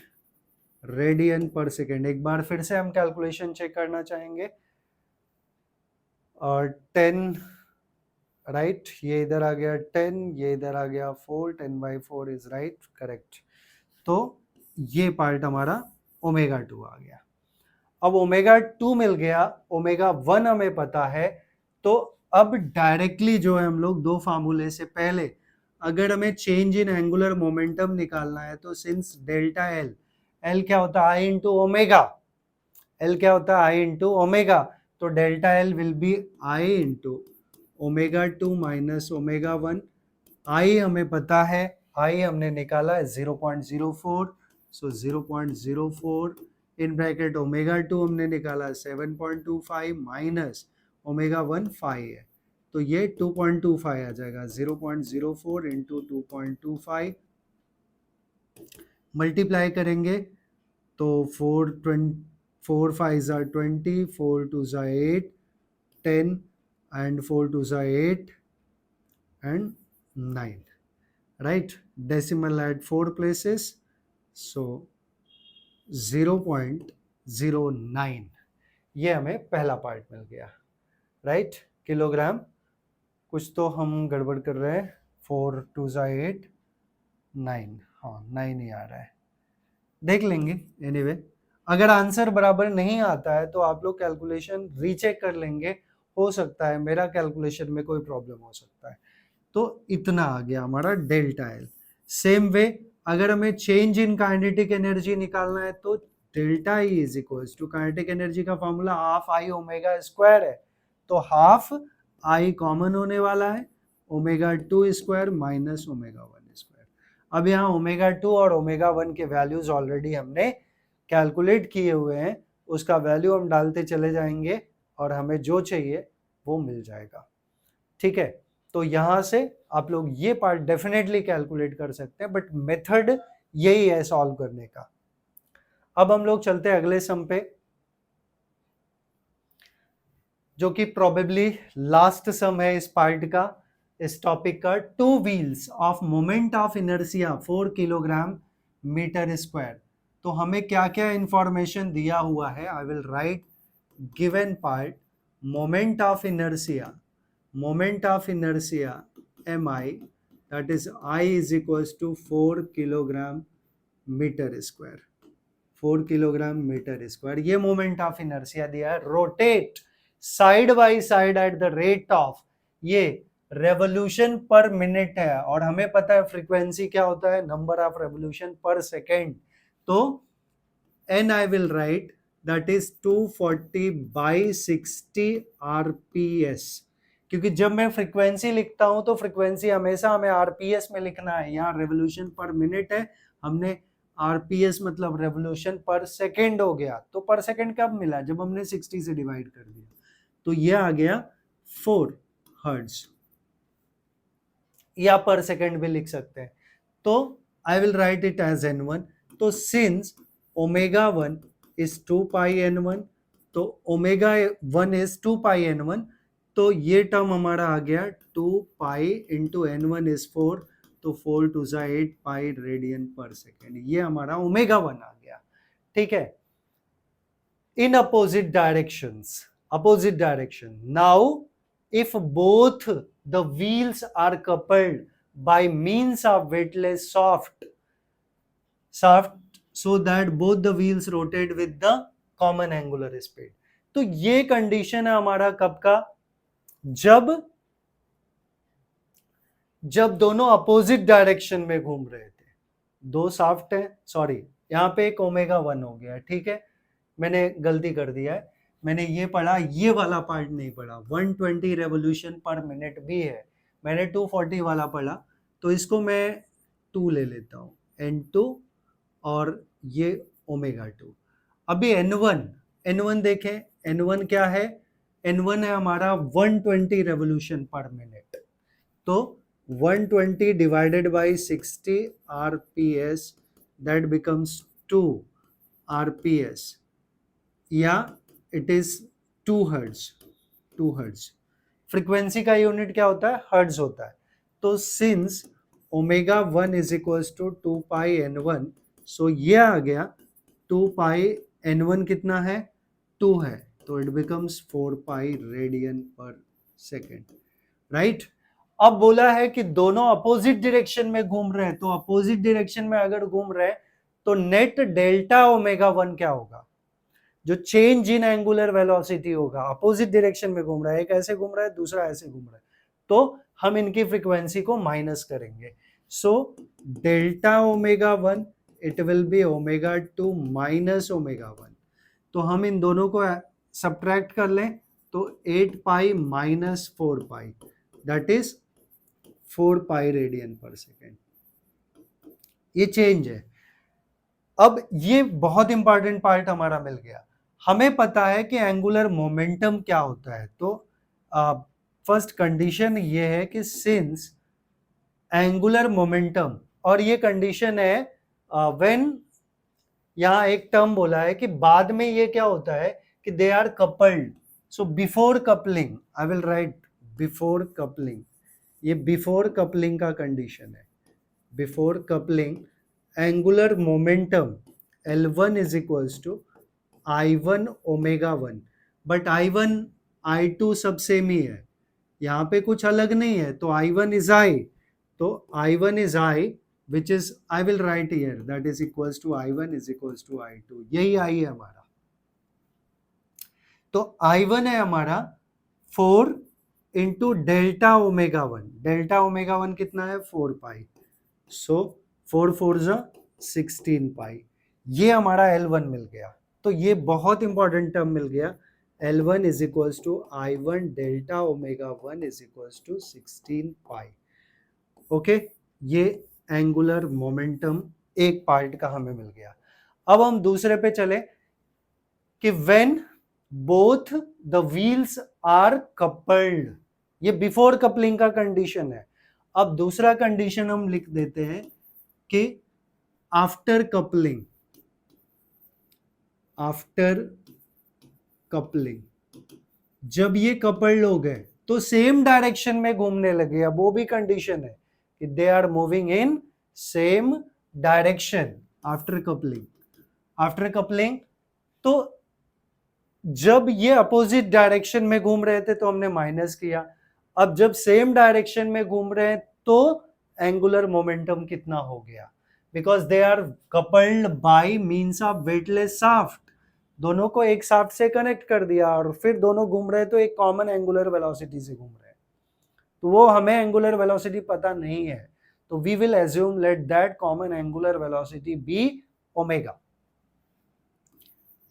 radian per second. एक बार फिर से हम कैलकुलेशन चेक करना चाहेंगे, और 10, राइट, ये इधर आ गया 10, ये इधर आ गया 4, 10/4 इज राइट, करेक्ट। तो ये पार्ट हमारा ओमेगा 2 आ गया। अब ओमेगा 2 मिल गया, ओमेगा 1 हमें पता है, तो अब डायरेक्टली जो है हम लोग दो फार्मूले से पहले अगर हमें चेंज इन एंगुलर मोमेंटम निकालना है, तो सिंस डेल्टा एल, एल क्या होता है आई इंटू ओमेगा, एल क्या होता है आई इंटू ओमेगा, तो delta L will be I into omega 2 minus omega 1। I हमें पता है, आई हमने निकाला है 0.04, सो 0.04 इन ब्रैकेट ओमेगा 2 हमने निकाला 7.25 माइनस ओमेगा 1 5 है, तो ये 2.25 आ जाएगा। 0.04 इंटू 2.25 मल्टीप्लाई करेंगे तो 4 5 are 20, 4 2 are 8, 10 and 4 2 are 8 and 9, right, decimal at 4 places, so 0.09, ये हमें पहला पार्ट मिल गया, राइट, किलोग्राम। कुछ तो हम गड़बड़ कर रहे हैं, 4 2 are 8, 9, हाँ 9 ही आ रहा है, देख लेंगे। एनीवे अगर आंसर बराबर नहीं आता है तो आप लोग कैलकुलेशन रीचेक कर लेंगे, हो सकता है मेरा कैलकुलेशन में कोई प्रॉब्लम हो सकता है। तो इतना आ गया हमारा डेल्टा एल। सेम वे अगर हमें चेंज इन काइनेटिक एनर्जी निकालना है, तो delta E is equals to, kinetic energy का formula half I omega square है, तो हाफ आई कॉमन होने वाला है, omega 2 square minus omega 1 square. अब यहाँ ओमेगा 2 और ओमेगा 1 के वैल्यूज ऑलरेडी हमने कैलकुलेट किए हुए हैं, उसका वैल्यू हम डालते चले जाएंगे और हमें जो चाहिए वो मिल जाएगा, ठीक है। तो यहाँ से आप लोग ये पार्ट डेफिनेटली कैलकुलेट कर सकते हैं, बट मेथड यही है सॉल्व करने का। अब हम लोग चलते हैं अगले सम पे, जो कि प्रोबेबली लास्ट सम है इस पार्ट का, इस टॉपिक का। 2 wheels of moment of inertia 4 kilogram metre square. तो हमें क्या क्या इंफॉर्मेशन दिया हुआ है, I will write given part, moment of inertia, moment of inertia mi, that is I is equals to 4 kilogram meter square, 4 kilogram metre square. ये moment of inertia दिया है, rotate side by side at the rate of, ये revolution per minute है, और हमें पता है frequency क्या होता है, number of revolution per second. तो n I will write that is 240/60 RPS, क्योंकि जब मैं फ्रीक्वेंसी लिखता हूं तो फ्रीक्वेंसी हमेशा हमें आरपीएस में लिखना है, यहाँ रेवोल्यूशन पर मिनट है, हमने आरपीएस मतलब रेवोल्यूशन पर सेकेंड हो गया, तो पर सेकेंड कब मिला, जब हमने 60 से डिवाइड कर दिया, तो ये आ गया 4 हर्ट्ज, या पर सेकेंड भी लिख सकते हैं। तो I will write it as n1। तो since omega 1 is 2 pi n1, तो ओमेगा 1 इज 2 पाई n1, तो ये टर्म हमारा आ गया 2 पाई इंटू n1 इज 4, तो 4 to 8 pi radian per second, ये हमारा ओमेगा 1 आ गया। ठीक है, in opposite direction. Now if both the wheels are coupled by means of weightless shaft so that both the wheels rotate with the common angular speed, तो ये condition है हमारा कब का, जब दोनों अपोजिट डायरेक्शन में घूम रहे थे, दो शाफ्ट है, सॉरी यहाँ पे एक ओमेगा 1 हो गया, ठीक है, मैंने गलती कर दिया है, मैंने ये पढ़ा, ये वाला पार्ट नहीं पढ़ा, 120 रेवोल्यूशन पर मिनट भी है, मैंने 240 वाला पढ़ा, तो इसको मैं 2 ले लेता हूँ, n2 और ये ओमेगा 2। अभी n1 देखें, n1 क्या है, n1 है हमारा 120 रेवोल्यूशन पर मिनट, तो 120 divided by 60 rps, that becomes 2 rps, या इट इज 2 हर्ट्ज। फ्रीक्वेंसी का यूनिट क्या होता है, हर्ट्ज होता है। तो since omega 1 is equals to 2 pi n1, so ये आ गया 2 पाई n1 कितना है, 2 है, तो it becomes 4 pi radian per second, right. अब बोला है कि दोनों अपोजिट डायरेक्शन में घूम रहे हैं, तो अपोजिट डायरेक्शन में अगर घूम रहे हैं तो नेट डेल्टा ओमेगा 1 क्या होगा, जो चेंज इन एंगुलर वेलोसिटी होगा, अपोजिट डायरेक्शन में घूम रहा है, एक ऐसे घूम रहा है, दूसरा ऐसे घूम रहा है, तो हम इनकी फ्रीक्वेंसी को माइनस करेंगे, so delta omega 1 it will be omega 2 minus omega 1, तो हम इन दोनों को सब्ट्रैक्ट कर लें, तो 8 pi minus 4 pi, that is 4 pi radian per second, ये चेंज है। अब ये बहुत इंपॉर्टेंट पार्ट हमारा मिल गया, हमें पता है कि एंगुलर मोमेंटम क्या होता है, तो फर्स्ट कंडीशन ये है कि सिंस एंगुलर मोमेंटम, और ये कंडीशन है व्हेन, यहाँ एक टर्म बोला है कि बाद में ये क्या होता है कि they are coupled, so before coupling, I will write before coupling, ये बिफोर कपलिंग का कंडीशन है, before coupling angular momentum L1 is equals to I1 omega 1, but I1 I2 सब सेम ही है, यहाँ पे कुछ अलग नहीं है, तो I1 इज I, तो I1 is I which is I will write here, that is equals to I1 is equals to I2, यही I है हमारा, तो I1 है हमारा 4 into delta omega 1, delta omega 1 कितना है 4 पाई, सो 4 4 16 पाई, ये हमारा L1 मिल गया, तो ये बहुत इंपॉर्टेंट टर्म मिल गया, L1 is equals to I1 delta omega 1 is equals to 16 pi, okay, ये एंगुलर मोमेंटम एक पार्ट का हमें मिल गया। अब हम दूसरे पे चले कि when both the wheels are coupled, ये बिफोर कपलिंग का कंडीशन है। अब दूसरा कंडीशन हम लिख देते हैं कि आफ्टर कपलिंग, आफ्टर कपलिंग, जब ये कपल्ड हो गए तो सेम डायरेक्शन में घूमने लगे, अब वो भी कंडीशन है कि they are moving in same direction after coupling, after coupling, तो जब ये अपोजिट डायरेक्शन में घूम रहे थे तो हमने माइनस किया, अब जब सेम डायरेक्शन में घूम रहे हैं तो एंगुलर मोमेंटम कितना हो गया, because they are coupled by means of weightless shaft, दोनों को एक शाफ्ट से कनेक्ट कर दिया और फिर दोनों घूम रहे तो एक कॉमन एंगुलर वेलोसिटी से घूम रहे हैं, तो वो हमें एंगुलर वेलोसिटी पता नहीं है, तो we will assume let that common angular velocity be omega,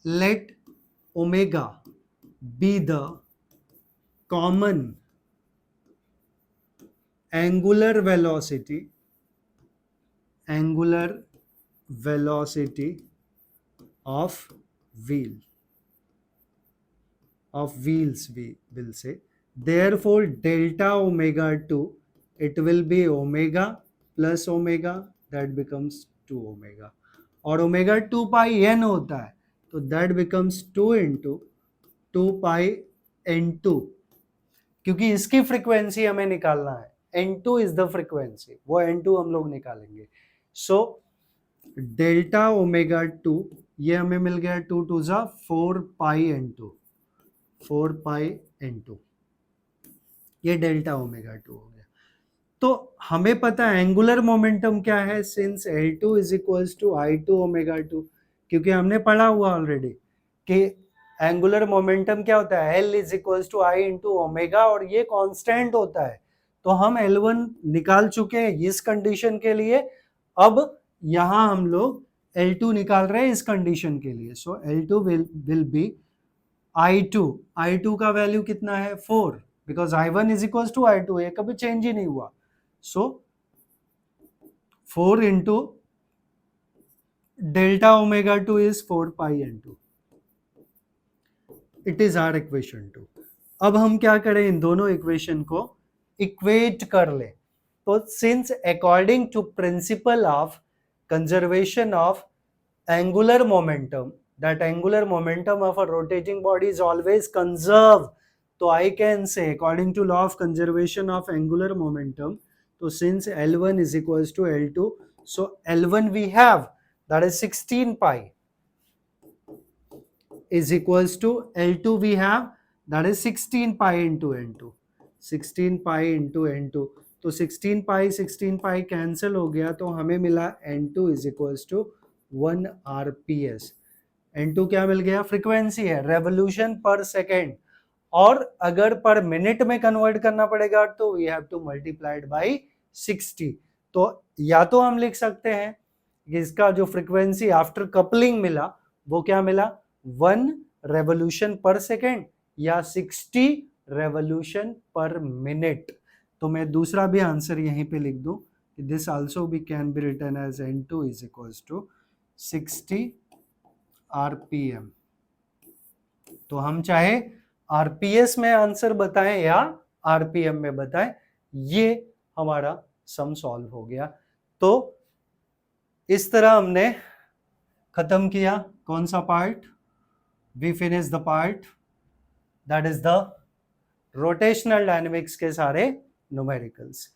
let omega be the common angular velocity velocity of wheel of wheels, we will say. Therefore delta omega 2, it will be omega plus omega, that becomes 2 omega, और omega 2 pi n होता है, तो that becomes 2 into 2 pi n2, क्योंकि इसकी frequency हमें निकालना है, n2 is the frequency, वो n2 हम लोग निकालेंगे. सो डेल्टा ओमेगा 2, ये हमें मिल गया 2 टू जा 4 पाई n2, 4 पाई n2, ये डेल्टा ओमेगा 2 हो गया. तो हमें पता है एंगुलर मोमेंटम क्या है, since L2 is equals to I2 omega 2, क्योंकि हमने पढ़ा हुआ ऑलरेडी कि एंगुलर मोमेंटम क्या होता है, L is equals to I into omega, और ये कांस्टेंट होता है. तो हम L1 निकाल चुके हैं इस कंडीशन के लिए, अब यहां हम लोग L2 निकाल रहे हैं इस कंडीशन के लिए. सो L2 विल बी I2 का वैल्यू कितना है 4, because I1 is equals to I2, ये कभी चेंज ही नहीं हुआ. So 4 into delta omega 2 is 4 pi n2. It is our equation 2. अब हम क्या करें, इन दोनों इक्वेशन को इक्वेट कर ले. तो since according to principle of conservation of angular momentum, that angular momentum of a rotating body is always conserved, तो I can say according to law of conservation of angular momentum, so since L1 is equals to L2, so L1 we have, that is 16 pi, is equals to L2 we have, that is 16 pi into N2, 16 pi into N2. तो 16 pi cancel हो गया, तो हमें मिला N2 is equals to 1 RPS. N2 क्या मिल गया, frequency है, रेवोल्यूशन पर सेकेंड, और अगर पर मिनट में कन्वर्ट करना पड़ेगा तो we have to multiplied by 60. तो या तो हम लिख सकते हैं कि इसका जो फ्रीक्वेंसी आफ्टर कपलिंग मिला वो क्या मिला, 1 रेवोल्यूशन पर सेकेंड या 60 रेवोल्यूशन पर मिनट. तो मैं दूसरा भी आंसर यहीं पे लिख दूं कि दिस आल्सो भी can be written as N2 is equals to 60 RPM. तो हम चाहे RPS में आंसर बताएं या RPM में बताएं, ये हमारा सम सॉल्व हो गया. तो इस तरह हमने खत्म किया कौन सा part, we finish the part that is the rotational dynamics के सारे न्यूमेरिकल्स.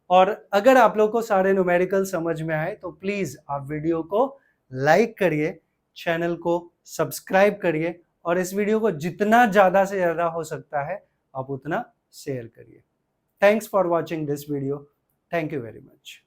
और अगर आप लोग को सारे न्यूमेरिकल समझ में आए तो प्लीज आप वीडियो को लाइक करिए, चैनल को सब्सक्राइब करिए, और इस वीडियो को जितना ज्यादा से ज्यादा हो सकता है आप उतना शेयर करिए. Thanks for watching this video. Thank you very much.